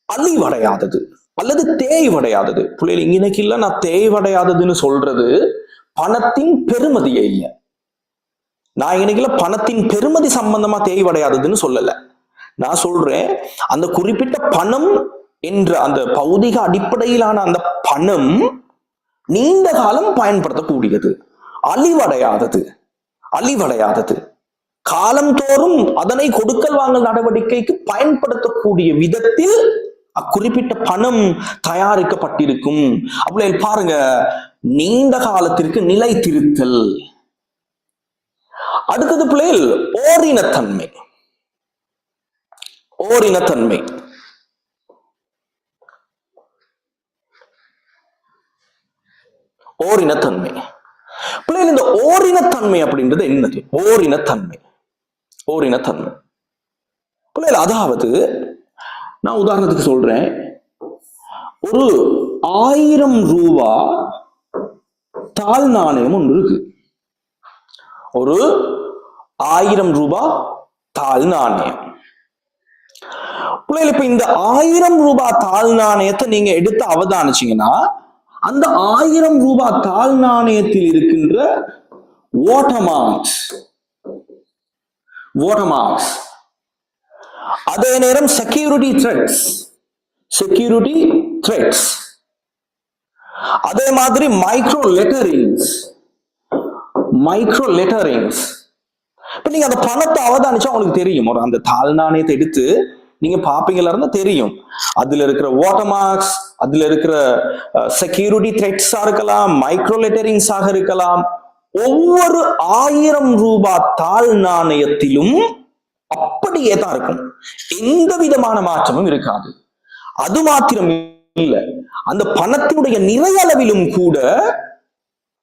அழிவடையாதது அல்லது தேய்வடையாதது. பிள்ளைகள், இன்னைக்கு இல்ல நான் தேய்வடையாததுன்னு சொல்றது பணத்தின் பெருமதியே இல்லை. நான் இன்னைக்குல பணத்தின் பெருமதி சம்பந்தமா தேய்வடையாததுன்னு சொல்லல. நான் சொல்றேன், அந்த குறிப்பிட்ட பணம் என்ற அந்த பௌதிக அடிப்படையிலான அந்த பணம் நீண்ட காலம் பயன்படுத்தக்கூடியது, அழிவடையாதது. அழிவடையாதது காலந்தோறும் அதனை கொடுக்கல் வாங்கல் நடவடிக்கைக்கு பயன்படுத்தக்கூடிய விதத்தில் அக்குறிப்பிட்ட பணம் தயாரிக்கப்பட்டிருக்கும். அப்படி பாருங்க, நீண்ட காலத்திற்கு நிலைத்திருத்தல். அடுத்தது பிள்ளைகள், ஓரினத்தன்மை. ஓரினத்தன்மை. ஓரினத்தன்மை. பிள்ளைகள், இந்த ஓரினத்தன்மை அப்படின்றது என்னது? ஓரினத்தன்மை. ஓரினத்தன்மை பிள்ளைகள், அதாவது நான் உதாரணத்துக்கு சொல்றேன், ஒரு 1000 ரூபாய் தாள் நாணயம் ஒன்று இருக்கு. ஒரு 1000 ரூபாய் தாள் நாணயம். இப்ப இந்த 1000 ரூபாய் தாழ் நாணயத்தை நீங்க எடுத்து அவதானிச்சீங்கன்னா அந்த 1000 ரூபாய் தாழ் நாணயத்தில் இருக்கின்ற வாட்டர்மார்க்ஸ் அதே நேரம் செக்யூரிட்டி த்ரெட்ஸ் அதே மாதிரி மைக்ரோ லெட்டரிங்ஸ் இப்ப நீங்க அந்த பணத்தை அவதானிச்சா உங்களுக்கு தெரியும். ஒரு அந்த தாழ் நாணயத்தை எடுத்து நீங்க பாப்பீங்களா இருந்தா தெரியும். அதுல இருக்கிற வாட்டர்மார்க்ஸ், அதுல இருக்கிற செக்யூரிட்டி த்ரெட்ஸா இருக்கலாம், மைக்ரோ லெட்டரிங்ஸாக இருக்கலாம். ஒவ்வொரு 1000 ரூபாய் தாழ் நாணயத்திலும் அப்படியே தான் இருக்கும். எந்த விதமான மாற்றமும் இருக்காது. அது மாத்திரம் இல்ல, அந்த பணத்தினுடைய நிறையளவிலும் கூட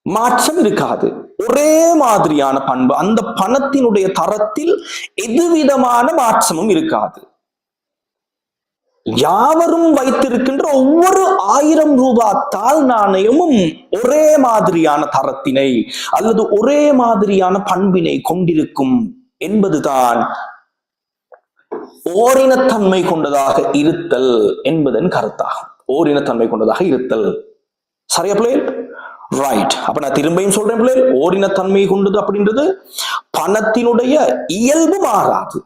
மாற்றம் இருக்காது. ஒரே மாதிரியான பண்பு, அந்த பணத்தினுடைய தரத்தில் எதுவிதமான மாற்றமும் இருக்காது. யாவரும் வைத்திருக்கின்ற ஒவ்வொரு 1000 ரூபாய் தாழ் நாணயமும் ஒரே மாதிரியான தரத்தினை அல்லது ஒரே மாதிரியான பண்பினை கொண்டிருக்கும் என்பதுதான் ஓரினத்தன்மை கொண்டதாக இருத்தல் என்பதன் கருத்தாகும். ஓரினத்தன்மை கொண்டதாக இருத்தல். சரியா பிள்ளைகள்? ரைட். அப்ப நான் திரும்பியும் சொல்றேன் பிள்ளைகள், ஓரினத்தன்மை கொண்டது அப்படின்றது பணத்தினுடைய இயல்பு மாறாது.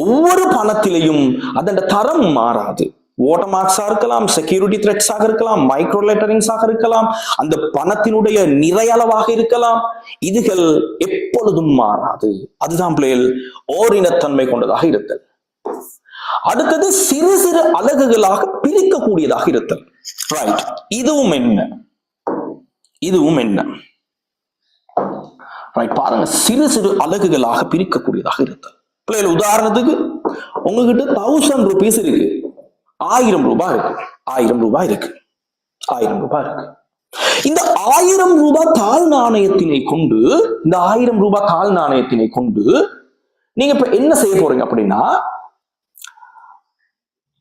ஒவ்வொரு பணத்திலையும் அதன் தரம் மாறாது. வாட்டர்மார்க்ஸா இருக்கலாம், செக்யூரிட்டி த்ரெட்ஸாக இருக்கலாம், மைக்ரோ லெட்டரிங்ஸாக இருக்கலாம், அந்த பணத்தினுடைய நிறையளவாக இருக்கலாம். இதுகள் எப்பொழுதும் மாறாது. அதுதான் பிள்ளைகள் ஓரினத்தன்மை கொண்டதாக இருத்தல். அடுத்தது சிறு சிறு அலகுகளாக பிரிக்கக்கூடியதாக இருத்தல். ரைட். இதுவும் என்ன ரைட், பாருங்க. சிறு சிறு அலகுகளாக பிரிக்கக்கூடியதாக இருத்தல். பிள்ளைகள் உதாரணத்துக்கு உங்ககிட்ட 1000 ரூபீஸ் இருக்கு, 1000 ரூபாய் இருக்கு, 1000 ரூபாய் இருக்கு. இந்த 1000 ரூபாய் தாழ் நாணயத்தினை கொண்டு நீங்க இப்ப என்ன செய்ய போறீங்க அப்படின்னா,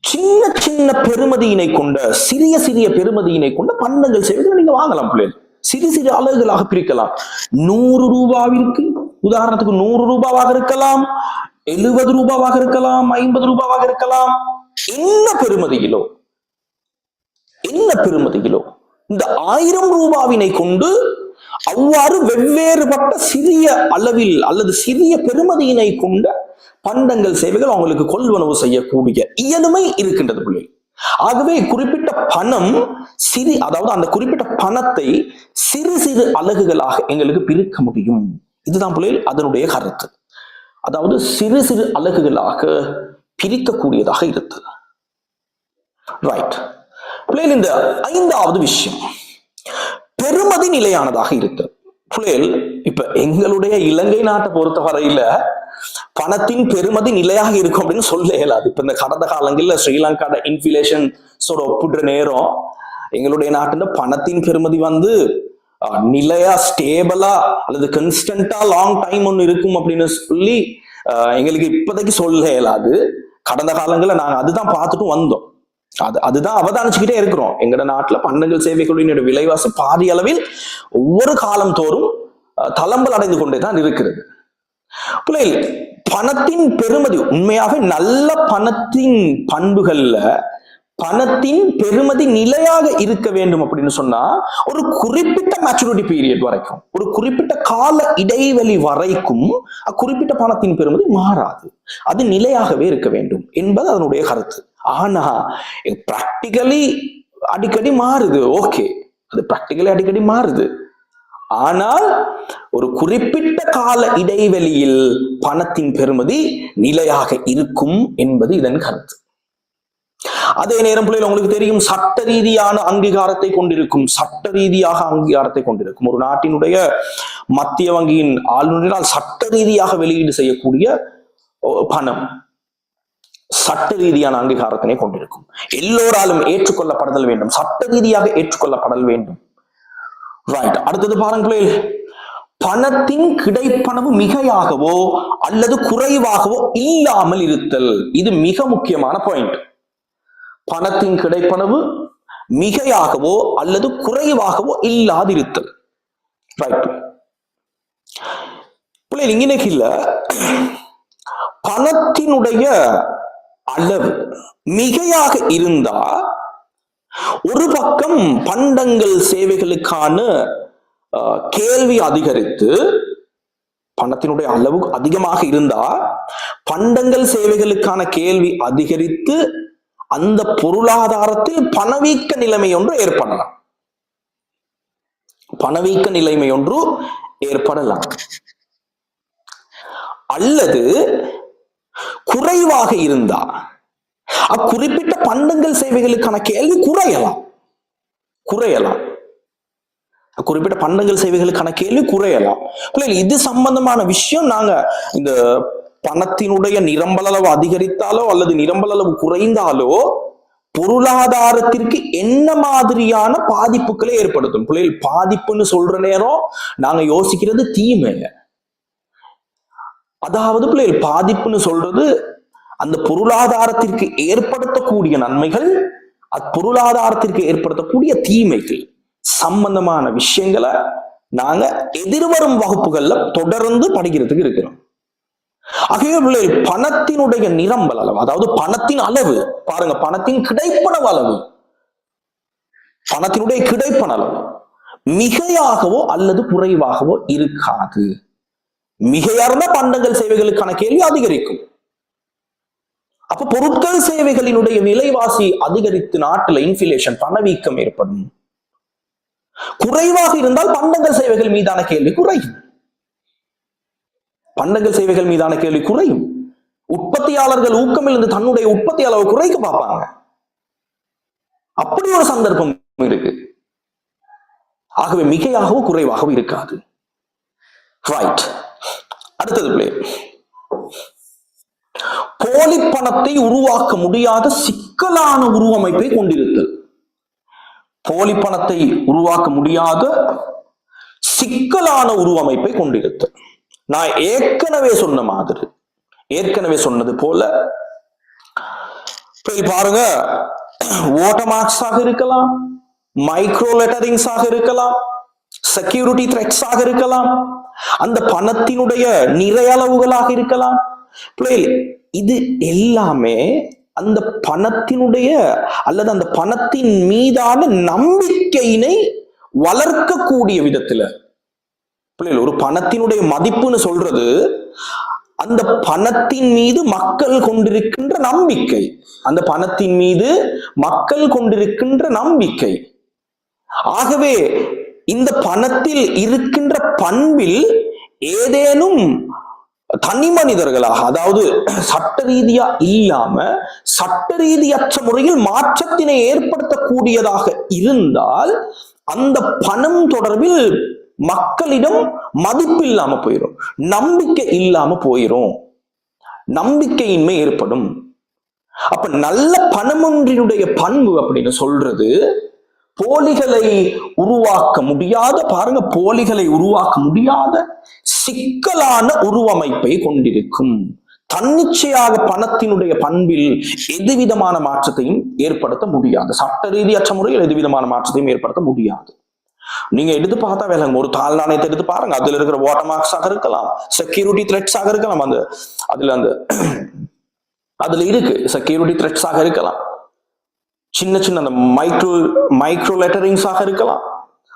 சின்ன சின்ன பெருமதியினை கொண்ட சிறிய பெருமதியினை கொண்ட பண்டங்கள் செய்வதை நீங்க வாங்கலாம் பிள்ளைகள். சிறு சிறு அலகுகளாக பிரிக்கலாம். 100 ரூபாவிற்கு உதாரணத்துக்கு 100 ரூபாவாக இருக்கலாம், 70 ரூபாவாக இருக்கலாம், 50 ரூபாவாக இருக்கலாம். என்ன பெருமதியிலோ இந்த 1000 ரூபாவினை கொண்டு அவ்வாறு வெவ்வேறுபட்ட சிறிய அளவில் அல்லது சிறிய பெருமதியினை கொண்ட பண்டங்கள் சேவைகள் அவங்களுக்கு கொள்வனவு செய்யக்கூடிய இயலுமை இருக்கின்றது பிள்ளைகள். ஆகவே குறிப்பிட்ட பணம் அதாவது அந்த குறிப்பிட்ட பணத்தை சிறு சிறு அலகுகளாக எங்களுக்கு பிரிக்க முடியும். இதுதான் பிள்ளைகள் அதனுடைய கருத்து. அதாவது சிறு சிறு அலகுகளாக பிரிக்கக்கூடியதாக இருத்தது. ரைட். பிள்ளைகள் இந்த 5வது விஷயம் பெருமதி நிலையானதாக இருத்தது. பிள்ளைகள் இப்ப எங்களுடைய இலங்கை நாட்டை பொறுத்த வரையில பணத்தின் பெருமதி நிலையாக இருக்கும் அப்படின்னு சொல்ல இயலாது. இப்ப இந்த கடந்த காலங்கள்ல ஸ்ரீலங்காட இன்ஃபிலேஷன் ஒப்பிடுற நேரம் எங்களுடைய நாட்டுல பணத்தின் பெருமதி நிலையா ஸ்டேபிளா அல்லது கன்ஸ்டன்டா லாங் டைம் ஒண்ணு இருக்கும் அப்படின்னு சொல்லி எங்களுக்கு இப்போதைக்கு சொல்ல இயலாது. கடந்த காலங்கள்ல நாங்க அதுதான் பார்த்துட்டு வந்தோம். அதுதான் அவதானிச்சுக்கிட்டே இருக்கிறோம். எங்கட நாட்டுல பண்டங்கள் சேவைகளின் விலைவாசி பாதி அளவில் ஒவ்வொரு காலம் தோறும் தளம்பல் அடைந்து கொண்டே தான் இருக்கிறது. பிள்ளைகள் பணத்தின் பெருமதி உண்மையாக நல்ல பணத்தின் பண்புகள்ல பணத்தின் பெருமதி நிலையாக இருக்க வேண்டும் அப்படின்னு சொன்னா ஒரு குறிப்பிட்ட மேச்சூரிட்டி பீரியட் வரைக்கும், ஒரு குறிப்பிட்ட கால இடைவெளி வரைக்கும் குறிப்பிட்ட பணத்தின் பெருமதி மாறாது. அது நிலையாகவே இருக்க வேண்டும் என்பது அதனுடைய கருத்து. ஆனா பிராக்டிகலி அடிக்கடி மாறுது. ஓகே, அது பிராக்டிகலி அடிக்கடி மாறுது. ஆனால் ஒரு குறிப்பிட்ட கால இடைவெளியில் பணத்தின் பெருமதி நிலையாக இருக்கும் என்பது இதன் கருத்து. அதே நேரம் பிள்ளைகள் உங்களுக்கு தெரியும், சட்ட ரீதியான அங்கீகாரத்தை கொண்டிருக்கும், ஒரு நாட்டினுடைய மத்திய வங்கியின் ஆளுநரால் சட்ட ரீதியாக வெளியீடு செய்யக்கூடிய பணம் சட்ட ரீதியான அங்கீகாரத்தினை கொண்டிருக்கும். எல்லோராலும் ஏற்றுக்கொள்ளப்படுதல் வேண்டும், சட்ட ரீதியாக ஏற்றுக்கொள்ளப்படல் வேண்டும். ரைட். அடுத்தது பாருங்க பிள்ளைகள், பணத்தின் கிடைப்பனவு மிகையாகவோ அல்லது குறைவாகவோ இல்லாமல் இருத்தல். இது மிக முக்கியமான பாயிண்ட். பணத்தின் கிடைப்பனவு மிகையாகவோ அல்லது குறைவாகவோ இல்லாதிருத்தல். ரைட். பிள்ளைகள் இன்னைக்கு இல்ல, பணத்தினுடைய அளவு மிகையாக இருந்தா ஒரு பக்கம் பண்டங்கள் சேவைகளுக்கான கேள்வி அதிகரித்து, பணத்தினுடைய அளவு அதிகமாக இருந்தா பண்டங்கள் சேவைகளுக்கான கேள்வி அதிகரித்து அந்த பொருளாதாரத்தில் பணவீக்க நிலைமை ஒன்று ஏற்படலாம். பணவீக்க நிலைமை ஒன்று ஏற்படலாம். அல்லது குறைவாக இருந்தா அக்குறிப்பிட்ட பண்டங்கள் சேவைகளுக்கான கேள்வி குறையலாம். குறிப்பிட்ட பண்டங்கள் சேவைகளுக்கான கேள்வி குறையலாம். இது சம்பந்தமான விஷயம் நாங்க இந்த பணத்தினுடைய நிரம்பலளவு அதிகரித்தாலோ அல்லது நிரம்பலளவு குறைந்தாலோ பொருளாதாரத்திற்கு என்ன மாதிரியான பாதிப்புகளை ஏற்படுத்தும். பிள்ளைகள் பாதிப்புன்னு சொல்ற நேரம் நாங்க யோசிக்கிறது தீமைங்க. அதாவது பிள்ளைகள் பாதிப்புன்னு சொல்றது அந்த பொருளாதாரத்திற்கு ஏற்படுத்தக்கூடிய நன்மைகள், அப்பொருளாதாரத்திற்கு ஏற்படுத்தக்கூடிய தீமைகள் சம்பந்தமான விஷயங்களை நாங்க எதிர்வரும் வகுப்புகள்ல தொடர்ந்து படிக்கிறதுக்கு இருக்கிறோம். ஆகவே பிள்ளைகள் பணத்தினுடைய நிரம்பல் அளவு, அதாவது பணத்தின் அளவு பாருங்க, பணத்தின் கிடைப்பனவு அளவு, பணத்தினுடைய கிடைப்பன அளவு மிகையாகவோ அல்லது குறைவாகவோ இருக்காது. மிகையார்ந்த பண்டங்கள் சேவைகளுக்கான கேள்வி அதிகரிக்கும். அப்ப பொருட்கள் சேவைகளினுடைய விலைவாசி அதிகரித்து நாட்டில் இன்ஃபிலேஷன் பணவீக்கம் ஏற்படும். குறைவாக இருந்தால் பண்டங்கள் சேவைகள் மீதான கேள்வி குறையும். பண்டங்கள் சேவைகள் மீதான கேள்வி குறையும். உற்பத்தியாளர்கள் ஊக்கமிழந்து தன்னுடைய உற்பத்தி அளவு குறைக்க பார்ப்பாங்க. அப்படி ஒரு சந்தர்ப்பம் இருக்கு. ஆகவே மிகையாகவோ குறைவாகவோ இருக்காது. ரைட். அடுத்தது பிள்ளை, போலி பணத்தை உருவாக்க முடியாத சிக்கலான உருவமைப்பை கொண்டிருத்தல். போலி பணத்தை உருவாக்க முடியாத சிக்கலான உருவமைப்பை கொண்டிருத்தல். நான் ஏற்கனவே சொன்னது போல பாருங்க, வாட்டர்மார்க்ஸாக இருக்கலாம், மைக்ரோ லெட்டரிங்ஸாக இருக்கலாம், செக்யூரிட்டி த்ரெட்ஸாக இருக்கலாம், அந்த பணத்தினுடைய நிறையளவுகளாக இருக்கலாம். இது எல்லாமே அந்த பணத்தினுடைய அல்லது அந்த பணத்தின் மீதான நம்பிக்கையினை வளர்க்கக்கூடிய விதத்துல, ஒரு பணத்தினுடைய மதிப்புன்னு சொல்றது அந்த பணத்தின் மீது மக்கள் கொண்டிருக்கின்ற நம்பிக்கை, அந்த பணத்தின் மீது மக்கள் கொண்டிருக்கின்ற நம்பிக்கை. ஆகவே இந்த பணத்தில் இருக்கின்ற பண்பில் ஏதேனும் தனி மனிதர்களாக, அதாவது சட்ட ரீதியா இல்லாம சட்ட ரீதியற்ற முறையில் மாற்றத்தினை ஏற்படுத்தக்கூடியதாக இருந்தால் அந்த பணம் தொடர்பில் மக்களிடம் மதிப்பு இல்லாம போயிடும், நம்பிக்கை இல்லாம போயிடும், நம்பிக்கையின்மை ஏற்படும். அப்ப நல்ல பணம் ஒன்றினுடைய பண்பு அப்படின்னு சொல்றது போலிகளை உருவாக்க முடியாத, பாருங்க, போலிகளை உருவாக்க முடியாத சிக்கலான உருவமைப்பை கொண்டிருக்கும். தன்னிச்சையாக பணத்தினுடைய பண்பில் எதுவிதமான மாற்றத்தையும் ஏற்படுத்த முடியாது, சட்ட ரீதியற்ற முறையில் எதுவிதமான மாற்றத்தையும் ஏற்படுத்த முடியாது. நீங்க எடுத்து பார்த்தா வேலை, ஒரு தாள் நாணயத்தை எடுத்து பாருங்க, அதுல இருக்கிற வாட்டர்மார்க்ஸாக இருக்கலாம், செக்யூரிட்டி த்ரெட்ஸாக இருக்கலாம், அதுல இருக்கு செக்யூரிட்டி த்ரெட்ஸாக இருக்கலாம், சின்ன சின்ன அந்த மைக்ரோ லெட்டரிங்ஸாக இருக்கலாம்,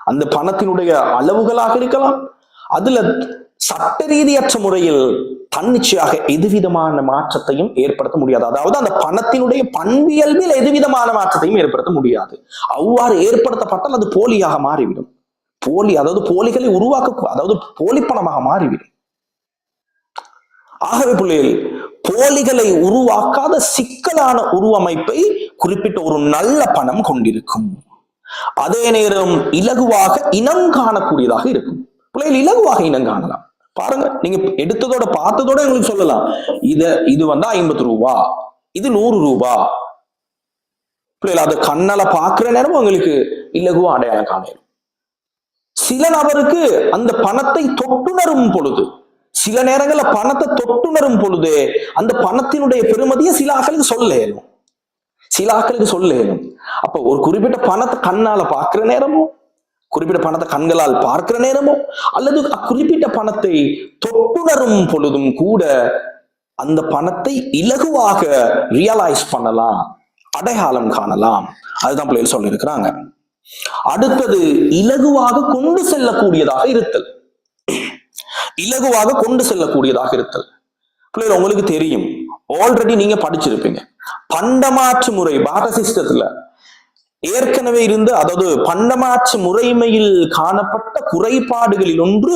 அந்த பணத்தினுடைய அளவுகளாக இருக்கலாம். அதுல சட்ட ரீதியற்ற முறையில் தன்னிச்சையாக எதுவிதமான மாற்றத்தையும் ஏற்படுத்த முடியாது. அதாவது அந்த பணத்தினுடைய பண்பியல்பில் எதுவிதமான மாற்றத்தையும் ஏற்படுத்த முடியாது. அவ்வாறு ஏற்படுத்தப்பட்டால் அது போலியாக மாறிவிடும். அதாவது போலிகளை உருவாக்க, அதாவது போலி பணமாக மாறிவிடும். ஆகவே பிள்ளைகள், போலிகளை உருவாக்காத சிக்கலான உருவமைப்பை குறிப்பிட்ட ஒரு நல்ல பணம் கொண்டிருக்கும். அதே நேரம் இலகுவாக இனம் காணக்கூடியதாக இருக்கும். பிள்ளைகள் இலகுவாக இனம் காணலாம். பாருங்க, நீங்க எடுத்ததோட பார்த்ததோட உங்களுக்கு சொல்லலாம், இது வந்தா 50 ரூபா, இது 100 ரூபா. பிள்ளைகள் அதை கண்ணால பாக்குற நேரம் உங்களுக்கு இலகுவா அடையாளம் காணும். சில நபருக்கு அந்த பணத்தை தொட்டுணரும் பொழுது, சில நேரங்கள்ல பணத்தை தொட்டுணரும் பொழுது அந்த பணத்தினுடைய பெருமதியை சில ஆக்களுக்கு சொல்ல இயலும். அப்ப ஒரு குறிப்பிட்ட பணத்தை கண்ணால பார்க்கிற நேரமோ, குறிப்பிட்ட பணத்தை கண்களால் பார்க்கிற நேரமோ, அல்லது குறிப்பிட்ட பணத்தை தொட்டுணரும் பொழுதும் கூட அந்த பணத்தை இலகுவாக ரியலைஸ் பண்ணலாம், அடையாளம் காணலாம். அதுதான் பிள்ளைகள் சொல்லி இருக்கிறாங்க. அடுத்தது இலகுவாக கொண்டு செல்லக்கூடியதாக இருத்தல். இலகுவாக கொண்டு செல்லக்கூடியதாக இருத்தல். பிள்ளைகள் உங்களுக்கு தெரியும், ஆல்ரெடி நீங்க படிச்சிருப்பீங்க, பண்டமாற்று முறை பார்ட்டர் சிஸ்டத்துல ஏற்கனவே இருந்து, அதாவது பண்டமாற்று முறைமையில் காணப்பட்ட குறைபாடுகளில் ஒன்று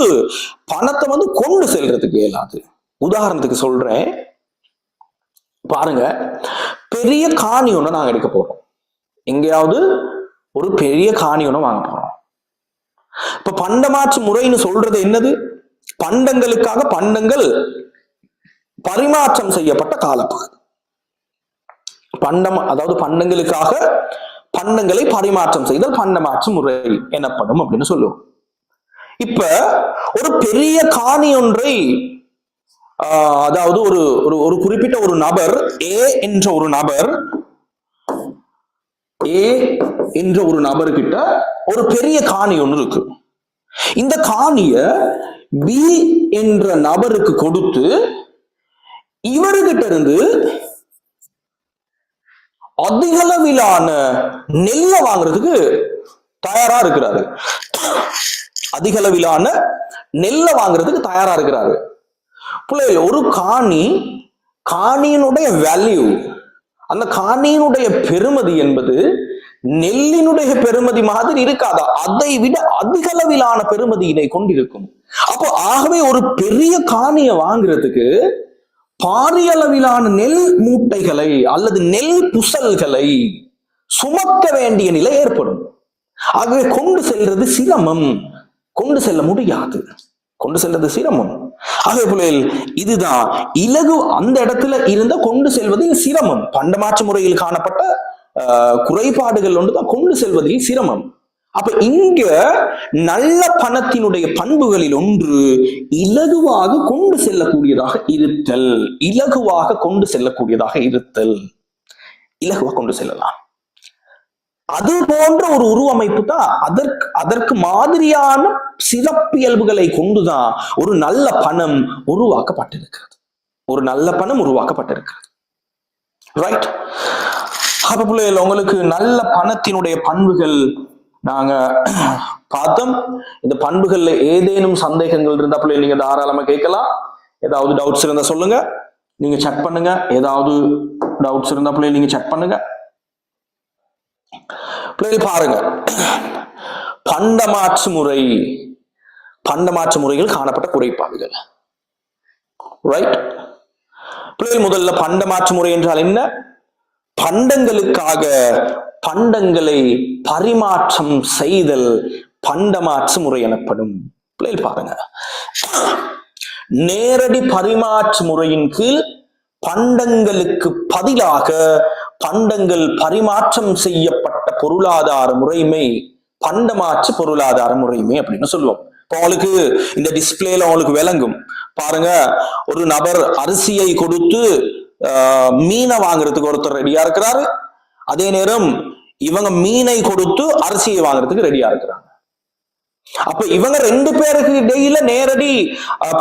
பணத்தை கொண்டு செல்றதுக்கு இயலாது. உதாரணத்துக்கு சொல்றேன், பாருங்க, பெரிய காணி ஒண்ணு நாங்க எடுக்க போறோம், எங்கேயாவது ஒரு பெரிய காணி ஒண்ணு வாங்க போறோம். இப்ப பண்டமாற்று முறைன்னு சொல்றது என்னது? பண்டங்களுக்காக பண்டங்கள் பரிமாற்றம் செய்யப்பட்ட காலப்பகுதி. பண்டம், அதாவது பண்டங்களுக்காக பண்டங்களை பரிமாற்றம் செய்தல் பண்டமாற்று முறை எனப்படும் அப்படின்னு சொல்லுவோம். இப்ப ஒரு பெரிய காணி ஒன்றை, அதாவது ஒரு ஒரு குறிப்பிட்ட ஒரு நபர் ஏ என்ற ஒரு நபர், ஏ என்ற ஒரு நபர்கிட்ட ஒரு பெரிய காணி ஒன்று இருக்கு. இந்த காணிய பி என்ற நபருக்கு கொடுத்து இவர்கிட்ட இருந்து அதிகளவிலான நெல்லை வாங்குறதுக்கு தயாரா இருக்கிறாரு. அதிகளவிலான நெல்லை வாங்குறதுக்கு தயாரா இருக்கிறாரு. பிள்ளைகள், ஒரு காணியினுடைய வேல்யூ, அந்த காணியினுடைய பெருமதி என்பது நெல்லினுடைய பெருமதி மாதிரி இருக்காதா, அதை விட அதிகளவிலான பெருமதியினை கொண்டிருக்கும். அப்போ ஆகவே ஒரு பெரிய காணியை வாங்குறதுக்கு பாரியளவிலான நெல் மூட்டைகளை அல்லது நெல் புசல்களை சுமக்க வேண்டிய நிலை ஏற்படும். ஆகவே கொண்டு செல்றது சிரமம், கொண்டு செல்ல முடியாது, கொண்டு செல்றது சிரமம். ஆகவே பிள்ளைகள், இதுதான் இலகு. அந்த இடத்துல இருந்த கொண்டு செல்வதில் சிரமம், பண்டமாற்று முறையில் காணப்பட்ட குறைபாடுகள் ஒன்றுதான் கொண்டு செல்வதில் சிரமம். அப்ப இங்க நல்ல பணத்தினுடைய பண்புகளில் ஒன்று இலகுவாக கொண்டு செல்லக்கூடியதாக இருத்தல். இலகுவாக கொண்டு செல்லக்கூடியதாக இருத்தல், இலகுவாக கொண்டு செல்லலாம். அது போன்ற ஒரு உருவமைப்பு தான் அதற்கு மாதிரியான சிறப்பியல்புகளை கொண்டுதான் ஒரு நல்ல பணம் உருவாக்கப்பட்டிருக்கிறது. ஒரு நல்ல பணம் உருவாக்கப்பட்டிருக்கிறது. ரைட்? அப்ப பிள்ளைகள், உங்களுக்கு நல்ல பணத்தினுடைய பண்புகள் நாங்க பார்த்தோம். இந்த பண்புகள்ல ஏதேனும் சந்தேகங்கள் இருந்தா பிள்ளைகள் நீங்க தாராளமா கேட்கலாம். ஏதாவது டவுட்ஸ் இருந்தா சொல்லுங்க, நீங்க செக் பண்ணுங்க. ஏதாவது டவுட்ஸ் இருந்தா பிள்ளைகள் நீங்க செக் பண்ணுங்க. பிள்ளைகள் பாருங்க, பண்டமாற்று முறை, பண்டமாற்று முறையில் காணப்பட்ட குறைபாடுகள். ரைட்? பிள்ளைகள், முதல்ல பண்டமாற்று முறை என்றால் என்ன? பண்டங்களுக்காக பண்டங்களை பரிமாற்றம் செய்தல் பண்டமாற்று முறை எனப்படும். பிள்ளைகள் பாருங்க, நேரடி பரிமாற்று முறையின் கீழ் பண்டங்களுக்கு பதிலாக பண்டங்கள் பரிமாற்றம் செய்யப்பட்ட பொருளாதார முறைமை பண்டமாற்று பொருளாதார முறைமை அப்படின்னு சொல்லுவோம். இப்போ உங்களுக்கு இந்த டிஸ்பிளேல உங்களுக்கு விளங்கும். பாருங்க, ஒரு நபர் அரிசியை கொடுத்து மீனை வாங்குறதுக்கு ஒருத்தர் ரெடியா இருக்கிறாரு. அதே நேரம் இவங்க மீனை கொடுத்து அரிசியை வாங்குறதுக்கு ரெடியா இருக்கிறாங்க. அப்ப இவங்க ரெண்டு பேருக்கு இடையில நேரடி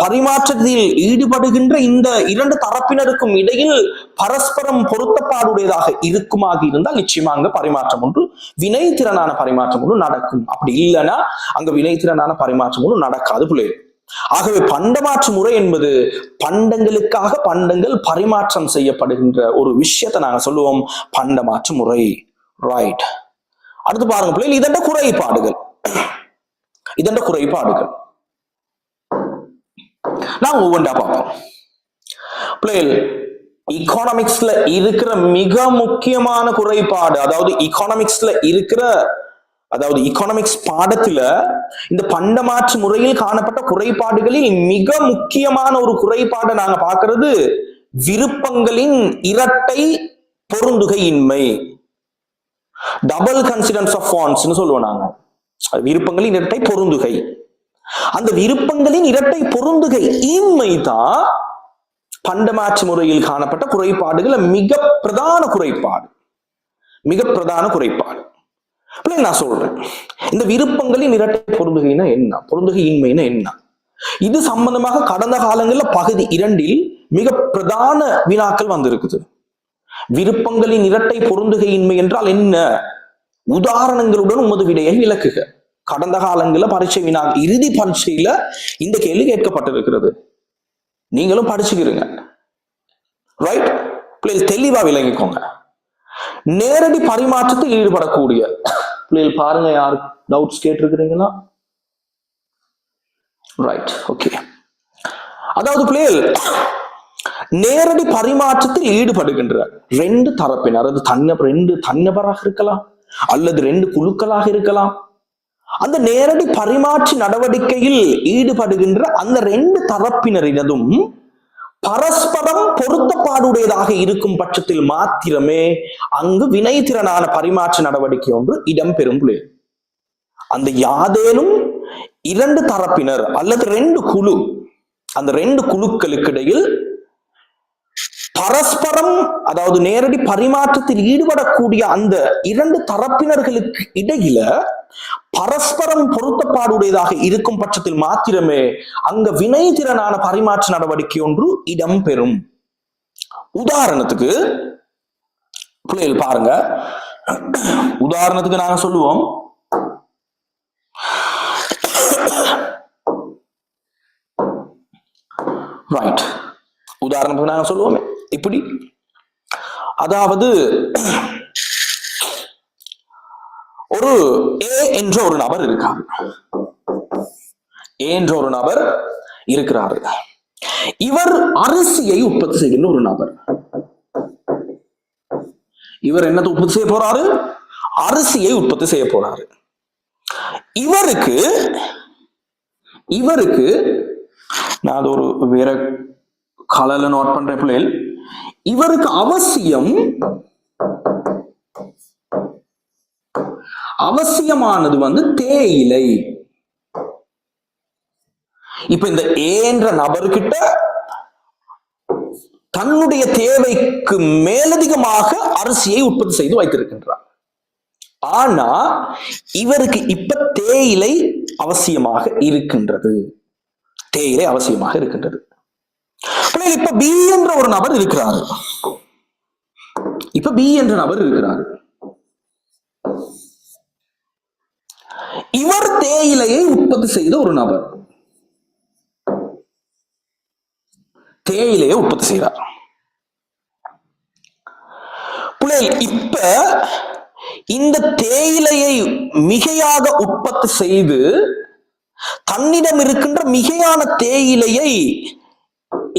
பரிமாற்றத்தில் ஈடுபடுகின்ற இந்த இரண்டு தரப்பினருக்கும் இடையில் பரஸ்பரம் பொருத்தப்பாடுடையதாக இருக்குமாக இருந்தால் நிச்சயமா அங்க பரிமாற்றம் ஒன்று, வினைத்திறனான பரிமாற்றம் ஒன்று நடக்கும். அப்படி இல்லைன்னா அங்க வினைத்திறனான பரிமாற்றம் ஒன்று நடக்காது பிள்ளைகள். ஆகவே பண்டமாற்று முறை என்பது பண்டங்களுக்காக பண்டங்கள் பரிமாற்றம் செய்யப்படுகின்ற ஒரு விஷயத்தை நாங்க சொல்லுவோம் பண்டமாற்று முறை. ரைட்? அடுத்து பாருங்க பிள்ளைகள், இதென்ன குறைபாடுகள், இதென்ன குறைபாடுகள் நாங்க ஒவ்வொன்றா பார்ப்போம். பிள்ளைகள், எக்கானமிக்ஸ்ல இருக்கிற மிக முக்கியமான குறைபாடு, அதாவது எக்கானமிக்ஸ் பாடத்துல இந்த பண்டமாற்று முறையில் காணப்பட்ட குறைபாடுகளில் மிக முக்கியமான ஒரு குறைபாடை நாங்க பார்க்கிறது விருப்பங்களின் இரட்டை பொருந்துகையின்மை. டபுள் கன்சிடன்ஸ் ஆஃப் வாண்ட்ஸ்னு சொல்லுவோம் நாங்க. விருப்பங்களின் இரட்டை பொருந்துகை. அந்த விருப்பங்களின் இரட்டை பொருந்துகை இன்மை தான் பண்டமாற்று முறையில் காணப்பட்ட குறைபாடுகள் மிக பிரதான குறைபாடு, மிக பிரதான குறைபாடு. நான் சொல்றேன், இந்த விருப்பங்களின் இரட்டை பொருந்துகைனா என்ன, பொருந்துகை இன்மைனா என்ன, இது சம்பந்தமாக கடந்த காலங்களில் பகுதி 2 மிக பிரதான வினாக்கள் வந்திருக்குது. விருப்பங்களின் இரட்டை பொருந்துகையின்மை என்றால் என்ன? உதாரணங்களுடன் உமது விடையை விளக்குக. கடந்த காலங்களில் பரீட்சை வினா, இறுதி பரீட்சையில இந்த கேள்வி கேட்கப்பட்டிருக்கிறது. நீங்களும் படிச்சுக்கிறீங்க, ரைட்? பிள்ளைகள் தெளிவா விளங்கிக்கோங்க. நேரடி பரிமாற்றத்தில் ஈடுபடக்கூடிய பிள்ளைகள் பாருங்க, யாரு டவுட்ஸ் கேட்டிருக்கிறீங்களா? Right, okay. அதாவது பிள்ளைகள் நேரடி பரிமாற்றத்தில் ஈடுபடுகின்ற ரெண்டு தரப்பினர், அது ரெண்டு தனிநபராக இருக்கலாம் அல்லது ரெண்டு குழுக்களாக இருக்கலாம். அந்த நேரடி பரிமாற்ற நடவடிக்கையில் ஈடுபடுகின்ற அந்த ரெண்டு தரப்பினரினதும் பரஸ்பரம் பொருத்தப்பாடுடையதாக இருக்கும் பட்சத்தில் மாத்திரமே அங்கு வினைத்திறனான பரிமாற்ற நடவடிக்கை ஒன்று இடம்பெறும். அந்த யாதேனும் இரண்டு தரப்பினர் அல்லது ரெண்டு குழு, அந்த ரெண்டு குழுக்களுக்கு இடையில் பரஸ்பரம், அதாவது நேரடி பரிமாற்றத்தில் ஈடுபடக்கூடிய அந்த இரண்டு தரப்பினர்களுக்கு இடையில பரஸ்பரம் பொருத்தப்பாடுடையதாக இருக்கும் பட்சத்தில் மாத்திரமே அங்க வினைத்திறனான பரிமாற்ற நடவடிக்கை ஒன்று இடம்பெறும். உதாரணத்துக்கு பிள்ளைகள் பாருங்க, உதாரணத்துக்கு நாங்க சொல்லுவோம், ரைட், உதாரணத்துக்கு நாங்க சொல்லுவோமே இப்படி, அதாவது ஒரு ஏ என்ற ஒரு நபர் இருக்கார். ஏ என்ற ஒரு நபர் இருக்கிறாரு. இவர் அரிசியை உற்பத்தி செய்கின்ற ஒரு நபர். இவர் என்னத்தை உற்பத்தி செய்ய போறாரு? அரிசியை உற்பத்தி செய்ய போறாரு. இவருக்கு நான் அது ஒரு வேற கலர்ல நோட் பண்றேன் பிள்ளைகள். இவருக்கு அவசியமானது தேயிலை. இப்ப இந்த ஏ என்ற நபர்கிட்ட தன்னுடைய தேவைக்கு மேலதிகமாக அரிசியை உற்பத்தி செய்து வைத்திருக்கின்றார். ஆனா இவருக்கு இப்ப தேயிலை அவசியமாக இருக்கின்றது. இப்ப பி என்ற ஒரு நபர் இருக்கிறாரு. இவர் தேயிலையை உற்பத்தி செய்த ஒரு நபர். தேயிலையை உற்பத்தி செய்கிறார். இப்ப இந்த தேயிலையை மிகையாக உற்பத்தி செய்து தன்னிடம் இருக்கின்ற மிகையான தேயிலையை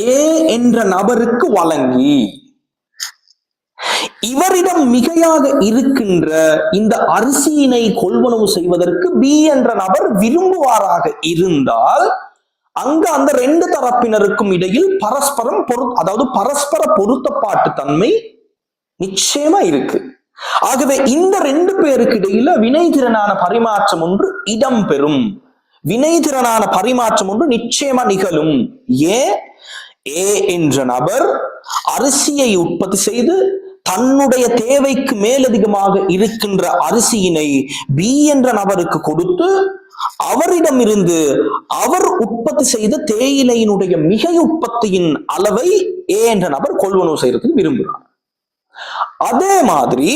ஏ என்ற நபருக்கு வழங்கி, இவரிடம் மிகையாக இருக்கின்ற இந்த அரிசியினை கொள்வனவு செய்வதற்கு பி என்ற நபர் விரும்புவாராக இருந்தால் அங்கு அந்த ரெண்டு தரப்பினருக்கும் இடையில் பரஸ்பர பொருத்தப்பாட்டு தன்மை நிச்சயமா இருக்கு. ஆகவே இந்த ரெண்டு பேருக்கு இடையில வினைத்திறனான பரிமாற்றம் ஒன்று இடம்பெறும். வினைத்திறனான பரிமாற்றம் ஒன்று நிச்சயமா நிகழும். ஏன்? ஏ என்ற நபர் அரிசியை உற்பத்தி செய்து தன்னுடைய தேவைக்கு மேலதிகமாக இருக்கின்ற அரிசியினை பி என்ற நபருக்கு கொடுத்து அவரிடமிருந்து அவர் உற்பத்தி செய்த தேயிலையினுடைய மிகை உற்பத்தியின் அளவை ஏ என்ற நபர் கொள்வனவு செய்யறதுக்கு விரும்புகிறார். அதே மாதிரி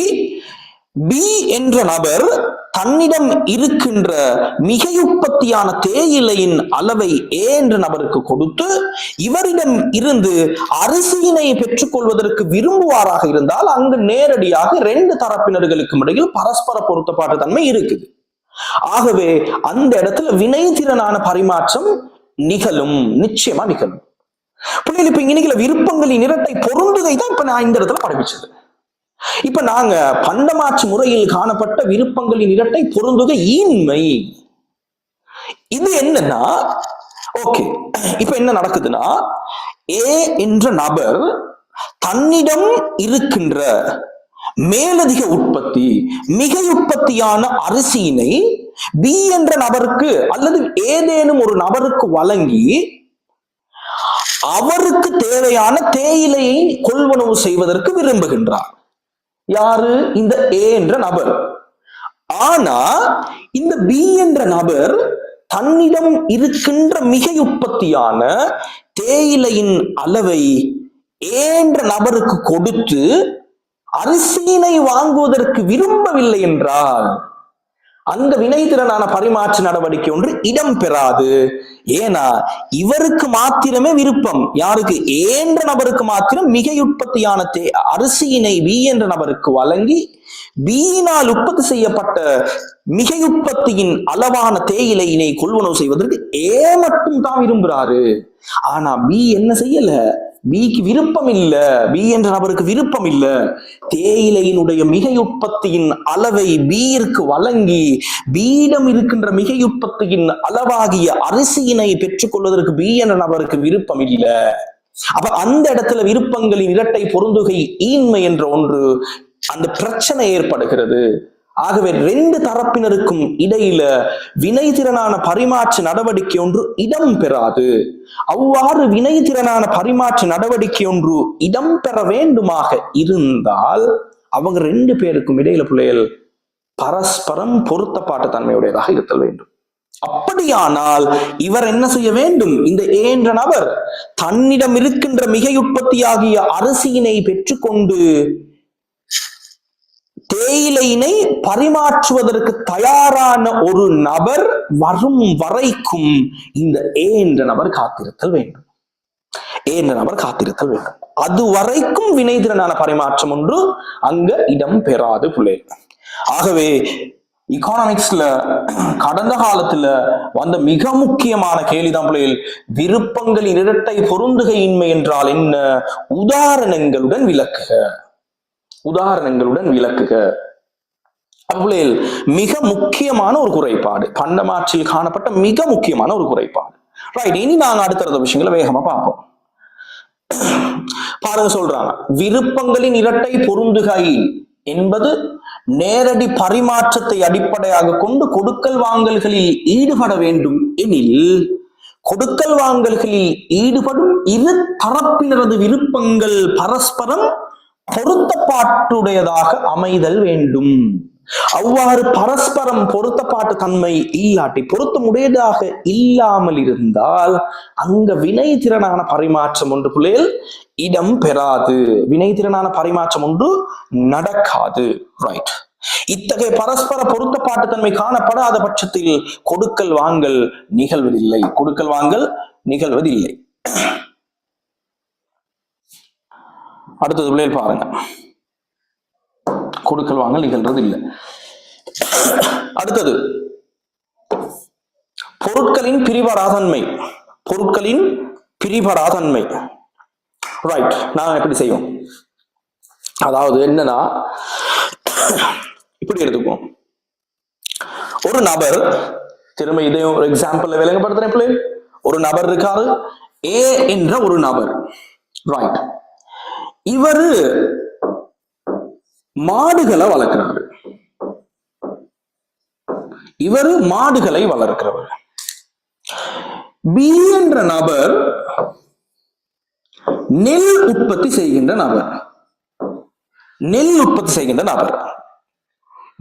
பி என்ற நபர் தன்னிடம் இருக்கின்ற மிகை உற்பத்தியான தேயிலையின் அளவை ஏ என்ற நபருக்கு கொடுத்து இவரிடம் இருந்து அரிசியினை பெற்றுக்கொள்வதற்கு விரும்புவாராக இருந்தால் அங்கு நேரடியாக ரெண்டு தரப்பினர்களுக்கும் இடையில் பரஸ்பர பொருத்தப்பாட்டு தன்மை இருக்குது. ஆகவே அந்த இடத்துல வினைத்திறனான பரிமாற்றம் நிகழும், நிச்சயமா நிகழும். பிள்ளைகள் இப்ப இன்னைக்குல விருப்பங்களின் இரட்டை பொருந்துகை தான் இப்ப நான் இந்த இடத்துல படிப்பிச்சது. இப்ப நாங்க பண்டமாற்று முறையில் காணப்பட்ட விருப்பங்களின் இரட்டை பொருந்துகை ஈன்மை. இது என்னன்னா, ஓகே, இப்ப என்ன நடக்குதுன்னா, ஏ என்ற நபர் தன்னிடம் இருக்கின்ற மேலதிக உற்பத்தி மிகை உற்பத்தியான அரிசியினை பி என்ற நபருக்கு அல்லது ஏதேனும் ஒரு நபருக்கு வழங்கி அவருக்கு தேவையான தேயிலையை கொள்வனவு செய்வதற்கு விரும்புகின்றார். யாரு? இந்த ஏ என்ற நபர். ஆனா இந்த பி என்ற நபர் தன்னிடம் இருக்கின்ற மிகை உற்பத்தியான தேயிலையின் அளவை என்ற நபருக்கு கொடுத்து அரிசியினை வாங்குவதற்கு விரும்பவில்லை என்றால் அந்த வினைத்திறனான பரிமாற்ற நடவடிக்கை ஒன்று இடம்பெறாது. ஏன்னா இவருக்கு மாத்திரமே விருப்பம், யாருக்கு? என்ற நபருக்கு மாத்திரம் மிகை உற்பத்தியான அரிசியினை பி என்ற நபருக்கு வழங்கி பீயினால் உற்பத்தி செய்யப்பட்ட மிகை உற்பத்தியின் அளவான தேயிலையினை கொள்வனவு செய்வதற்கு மட்டும் தான் விரும்புறாரு. ஆனா பி என்ன செய்யல? பிக்கு விருப்பம் இல்ல, பி என்ற நபருக்கு விருப்பம் இல்ல. தேயிலையினுடைய மிகை உற்பத்தியின் அளவை பியிற்கு வழங்கி பியிடம் இருக்கின்ற மிகை உற்பத்தியின் அளவாகிய அரிசியினை பெற்றுக் கொள்வதற்கு பி என்ற நபருக்கு விருப்பம் இல்ல. அப்ப அந்த இடத்துல விருப்பங்களின் இரட்டை பொருந்துகை ஈன்மை என்ற ஒன்று அந்த பிரச்சனை ஏற்படுகிறது. ஆகவே ரெண்டு தரப்பினருக்கும் இடையில வினைத்திறனான பரிமாற்ற நடவடிக்கை ஒன்று இடம்பெறாது. அவ்வாறு வினைத்திறனான பரிமாற்ற நடவடிக்கை ஒன்று இடம்பெற வேண்டுமாக இருந்தால் அவங்க ரெண்டு பேருக்கும் இடையில பிள்ளைகள் பரஸ்பரம் பொருத்தப்பாட்டு தன்மையுடையதாக இருத்தல் வேண்டும். அப்படியானால் இவர் என்ன செய்ய வேண்டும்? இந்த என்ற நபர் தன்னிடம் இருக்கின்ற மிகை உற்பத்தியாகிய அரிசியினை பெற்றுக்கொண்டு தேயிலையினை பரிமாற்றுவதற்கு தயாரான ஒரு நபர் வரும் வரைக்கும் இந்த என்ற நபர் காத்திருத்தல் வேண்டும். என்ற நபர் காத்திருத்தல் வேண்டும். அது வரைக்கும் வினைத்திறனான பரிமாற்றம் ஒன்று அங்க இடம் பெறாது பிள்ளைகள். ஆகவே எக்கானமிக்ஸ்ல கடந்த காலத்துல வந்த மிக முக்கியமான கேள்விதான் பிள்ளைகள், விருப்பங்களின் இரட்டை பொருந்துகையின்மை என்றால் என்ன? உதாரணங்களுடன் விளக்குக. உதாரணங்களுடன் விளக்குக. பிள்ளைகள் மிக முக்கியமான ஒரு குறைபாடு, பண்டமாற்றில் காணப்பட்ட மிக முக்கியமான ஒரு குறைபாடு. ரைட், இனி நாங்க அடுத்த விஷயங்களை வேகமா பார்ப்போம். பாருங்க, சொல்றாங்க விருப்பங்களின் இரட்டை பொருந்துகை என்பது நேரடி பரிமாற்றத்தை அடிப்படையாக கொண்டு கொடுக்கல் வாங்கல்களில் ஈடுபட வேண்டும் எனில் கொடுக்கல் வாங்கல்களில் ஈடுபடும் இரு தரப்பினரது விருப்பங்கள் பரஸ்பரம் பொருத்தப்பாட்டுடையதாக அமைதல் வேண்டும். அவ்வாறு பரஸ்பரம் பொருத்தப்பாட்டு தன்மை இல்லாட்டி, பொருத்தமுடையதாக இல்லாமல் இருந்தால் அங்க வினைத்திறனான பரிமாற்றம் ஒன்று பிள்ளைகள் இடம் பெறாது. வினைத்திறனான பரிமாற்றம் ஒன்று நடக்காது. ரைட், இத்தகைய பரஸ்பர பொருத்தப்பாட்டு தன்மை காணப்படாத பட்சத்தில் கொடுக்கல் வாங்கல் நிகழ்வதில்லை. கொடுக்கல் வாங்கல் நிகழ்வதில்லை. அடுத்தது பிள்ளைகள் பாருங்க, கொடுக்கல் வாங்கல் நிகழ்றது இல்லை. அடுத்தது பொருட்களின் பிரிபடாதன்மை. பொருட்களின் பிரிபடாதன்மை. ரைட், நாங்க எப்படி செய்வோம்? அதாவது என்னன்னா, இப்படி எடுத்துக்குவோம். ஒரு நபர், திரும்ப இதே ஒரு எக்ஸாம்பிள் விளங்கப்படுத்துறேன் பிள்ளை. ஒரு நபர் இருக்காரு, ஏ என்ற ஒரு நபர். ரைட், இவரு மாடுகளை வளர்க்கிறாரு. இவரு மாடுகளை வளர்க்கிறவர். பி என்ற நபர் நெல் உற்பத்தி செய்கின்ற நபர். நெல் உற்பத்தி செய்கின்ற நபர்.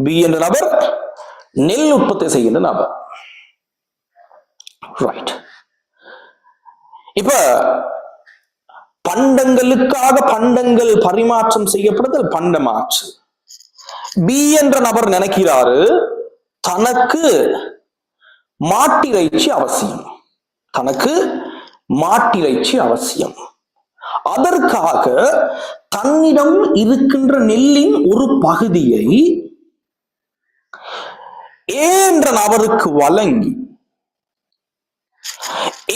பி என்ற நபர் நெல் உற்பத்தி செய்கின்ற நபர். ரைட், இப்ப பண்டங்களுக்காக பண்டங்கள் பரிமாற்றம் செய்யப்படுதல் பண்டமாற்று. பி என்ற நபர் நினைக்கிறாரு தனக்கு மாட்டிறைச்சி அவசியம். தனக்கு மாட்டிறைச்சி அவசியம். அதற்காக தன்னிடம் இருக்கின்ற நெல்லின் ஒரு பகுதியை ஏ என்ற நபருக்கு வழங்கி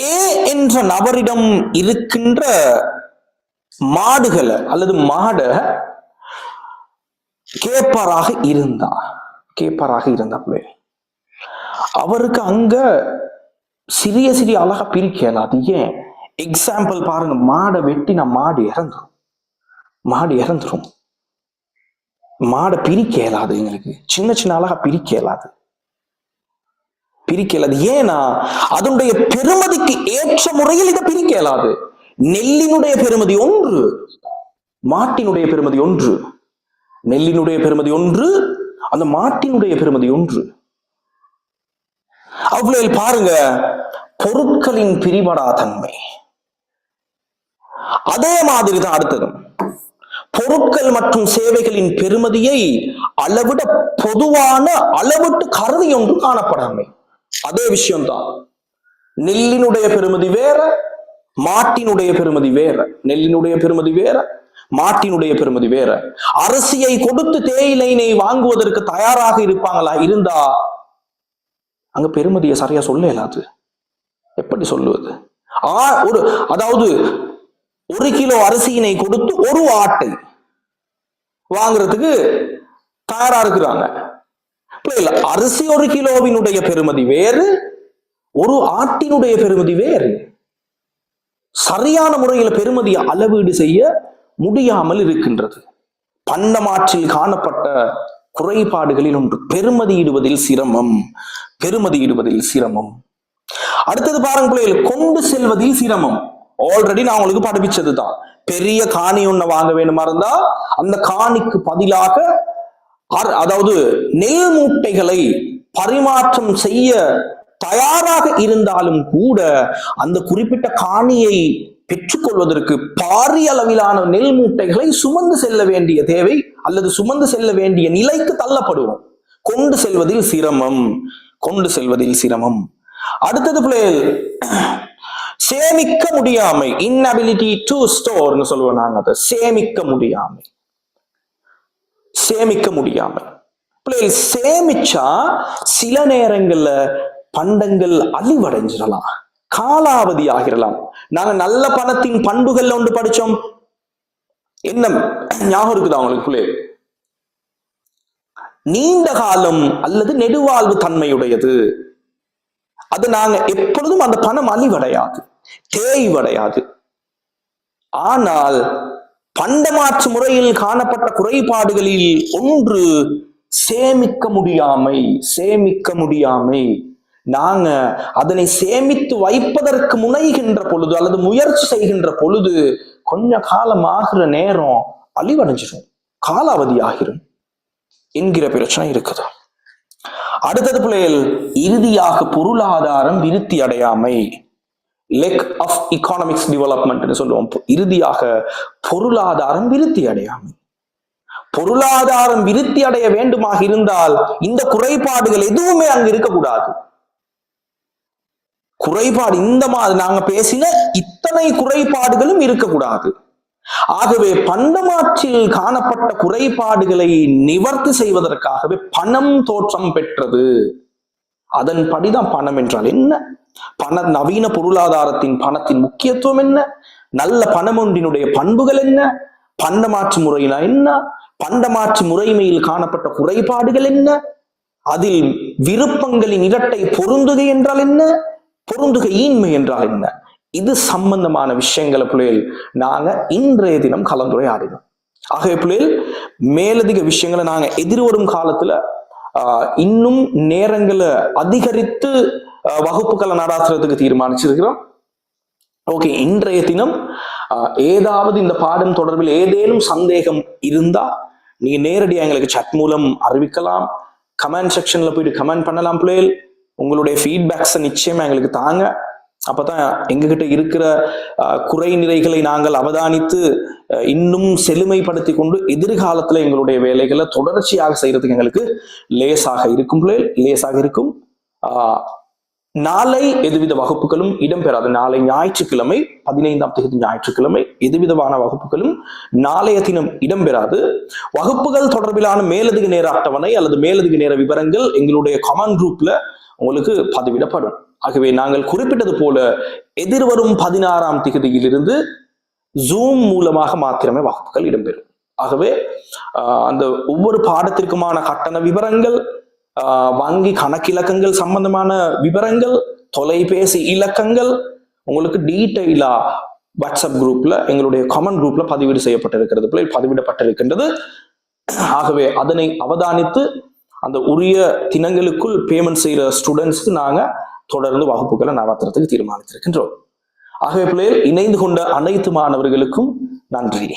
ஏ என்ற நபரிடம் இருக்கின்ற மாடுகளை அல்லது மாட கேட்பாராக இருந்தா அவருக்கு அங்க சிறிய சிறிய அழகா பிரிக்கல. அது ஏன்? எக்ஸாம்பிள் பாருங்க, மாடை வெட்டினா மாடு இறந்துரும். மாடை பிரிக்க இயலாது. எங்களுக்கு சின்ன சின்ன அழகா பிரிக்க இயலாது. ஏன்னா அதனுடைய பெருமதிக்கு ஏற்ற முறையில் இதை பிரிக்க இயலாது. நெல்லினுடைய பெருமதி ஒன்று, மாட்டினுடைய பெருமதி ஒன்று. நெல்லினுடைய பெருமதி ஒன்று, அந்த மாட்டினுடைய பெருமதி ஒன்று. அவ்வளவு பாருங்க, பொருட்களின் பிரிபடா தன்மை. அதே மாதிரி தான் அடுத்தது, பொருட்கள் மற்றும் சேவைகளின் பெருமதியை அளவிட பொதுவான அளவிட்டு கருதி ஒன்று காணப்படாமை. அதே விஷயம்தான். நெல்லினுடைய பெருமதி வேற, மாட்டினுடைய பெருமதி வேற. நெல்லினுடைய பெருமதி வேற, மாட்டினுடைய பெருமதி வேற. அரிசியை கொடுத்து தேயிலை வாங்குவதற்கு தயாராக இருப்பாங்களா? இருந்தா அங்க பெருமதியை சரியா சொல்ல இயலாது. எப்படி சொல்லுவது? அதாவது 1 கிலோ அரிசியினை கொடுத்து ஒரு ஆட்டை வாங்குறதுக்கு தயாரா இருக்கிறாங்க. அரிசி 1 கிலோவினுடைய பெருமதி வேறு, ஒரு ஆட்டினுடைய பெருமதி வேறு. சரியான முறையில் பெருமதியை அளவீடு செய்ய முடியாமல் இருக்கின்றது. பண்டமாற்றில் காணப்பட்ட குறைபாடுகளில் ஒன்று பெருமதியிடுவதில் சிரமம். பெருமதியிடுவதில் சிரமம். அடுத்தது பாருங்க பிள்ளைகள், கொண்டு செல்வதில் சிரமம். ஆல்ரெடி நான் உங்களுக்கு படிப்பிச்சதுதான். பெரிய காணி ஒண்ணு வாங்க வேணுமா இருந்தா அந்த காணிக்கு பதிலாக அதாவது நெல் மூட்டைகளை பரிமாற்றம் செய்ய தயாராக இருந்தாலும் கூட அந்த குறிப்பிட்ட காணியை பெற்றுக்கொள்வதற்கு பாரிய அளவிலான நெல் மூட்டைகளை சுமந்து செல்ல வேண்டிய தேவை அல்லது சுமந்து செல்ல வேண்டிய நிலைக்கு தள்ளப்படுவோம். கொண்டு செல்வதில் சிரமம். கொண்டு செல்வதில் சிரமம். அடுத்தது பிள்ளைகள், சேமிக்க முடியாமை. inability to store ன்னு சொல்லுவோம் நாங்க. அதை சேமிக்க முடியாமை. சேமிக்க முடியாமை. பிள்ளைகள், சேமிச்சா சில நேரங்கள்ல பண்டங்கள் அழிவடைஞ்சிடலாம், காலாவதி ஆகிடலாம். நாங்க நல்ல பணத்தின் பண்புகள் ஒன்று படிச்சோம். என்ன ஞாபகம் இருக்குதா உங்களுக்கு? நீண்ட காலம் அல்லது நெடுவாழ்வு தன்மையுடையது. அது நாங்க எப்பொழுதும் அந்த பணம் அழிவடையாது, தேய்வடையாது. ஆனால் பண்டமாற்று முறையில் காணப்பட்ட குறைபாடுகளில் ஒன்று சேமிக்க முடியாமை. சேமிக்க முடியாமை. நாங்க அதனை சேமித்து வைப்பதற்கு முனைகின்ற பொழுது அல்லது முயற்சி செய்கின்ற பொழுது கொஞ்ச காலம் ஆகிற நேரம் அழிவடைஞ்சிடும், காலாவதி ஆகிரும் என்கிற பிரச்சனை இருக்குது. அடுத்தது பிள்ளைகள், இறுதியாக பொருளாதாரம் விருத்தி அடையாமை. லேக் ஆஃப் எக்கானமிக்ஸ் டெவலப்மெண்ட் சொல்லுவோம். இறுதியாக பொருளாதாரம் விருத்தி அடையாமை. பொருளாதாரம் விருத்தி அடைய வேண்டுமாக இருந்தால் இந்த குறைபாடுகள் எதுவுமே அங்கு இருக்கக்கூடாது. குறைபாடு இந்த மாதிரி நாங்க பேசின இத்தனை குறைபாடுகளும் இருக்கக்கூடாது. ஆகவே பண்டமாற்றில் காணப்பட்ட குறைபாடுகளை நிவர்த்தி செய்வதற்காகவே பணம் தோற்றம் பெற்றது. அதன்படிதான் பணம் என்றால் என்ன, நவீன பொருளாதாரத்தின் பணத்தின் முக்கியத்துவம் என்ன, நல்ல பணம் ஒன்றினுடைய பண்புகள் என்ன, பண்டமாற்று முறையினா என்ன, பண்டமாற்று முறைமையில் காணப்பட்ட குறைபாடுகள் என்ன, அதில் விருப்பங்களின் இரட்டை பொருந்துகை என்றால் என்ன, பொருந்துகை ஈன்மை என்றால் என்ன, இது சம்பந்தமான விஷயங்களை பிள்ளைகள் நாங்க இன்றைய தினம் கலந்துரையாடினோம். ஆகவே பிள்ளைகள் மேலதிக விஷயங்களை நாங்க எதிர்வரும் காலத்துல இன்னும் நேரங்களை அதிகரித்து வகுப்புகளை நடாத்துறதுக்கு தீர்மானிச்சிருக்கிறோம். ஓகே, இன்றைய தினம் ஏதாவது இந்த பாடம் தொடர்பில் ஏதேனும் சந்தேகம் இருந்தா நீங்க நேரடியாக எங்களுக்கு சட் மூலம் அறிவிக்கலாம். கமெண்ட் செக்ஷன்ல போயிட்டு கமெண்ட் பண்ணலாம். பிள்ளைகள் உங்களுடைய ஃபீட்பேக்ஸை நிச்சயமா எங்களுக்கு தாங்க. அப்பதான் எங்ககிட்ட இருக்கிற குறை நிறைகளை நாங்கள் அவதானித்து இன்னும் செழுமைப்படுத்தி கொண்டு எதிர்காலத்துல எங்களுடைய வேலைகளை தொடர்ச்சியாக செய்யறதுக்கு எங்களுக்கு லேசாக இருக்கும். பிள்ளைகள் லேசாக இருக்கும். நாளை எதுவித வகுப்புகளும் இடம்பெறாது. நாளை ஞாயிற்றுக்கிழமை 15ஆம் தேதி ஞாயிற்றுக்கிழமை எதுவிதமான வகுப்புகளும் நாளைய தினம் இடம்பெறாது. வகுப்புகள் தொடர்பிலான மேலதிக நேர அட்டவணை அல்லது மேலதிக நேர விவரங்கள் எங்களுடைய கமெண்ட் குரூப்ல உங்களுக்கு பதிவிடப்படும். ஆகவே நாங்கள் குறிப்பிட்டது போல எதிர்வரும் 16ஆம் தேதியிலிருந்து ஜூம் மூலமாக மாத்திரமே வகுப்புகள் இடம்பெறும். ஆகவே அந்த ஒவ்வொரு பாடத்திற்குமான கட்டண விவரங்கள், வங்கி கணக்கிலக்கங்கள் சம்பந்தமான விவரங்கள், தொலைபேசி இலக்கங்கள் உங்களுக்கு டீட்டெயிலா வாட்ஸ்அப் குரூப்ல எங்களுடைய கமெண்ட் குரூப்ல பதிவீடு செய்யப்பட்டிருக்கிறது, பதிவிடப்பட்டிருக்கின்றது. ஆகவே அதனை அவதானித்து அந்த உரிய தினங்களுக்குள் பேமெண்ட் செய்யற ஸ்டூடெண்ட்ஸ்க்கு நாங்க தொடர்ந்து வகுப்புகளை நடத்துறதுக்கு தீர்மானித்திருக்கின்றோம். ஆகவே பிள்ளைகள் இணைந்து கொண்ட அனைத்து மாணவர்களுக்கும் நன்றி.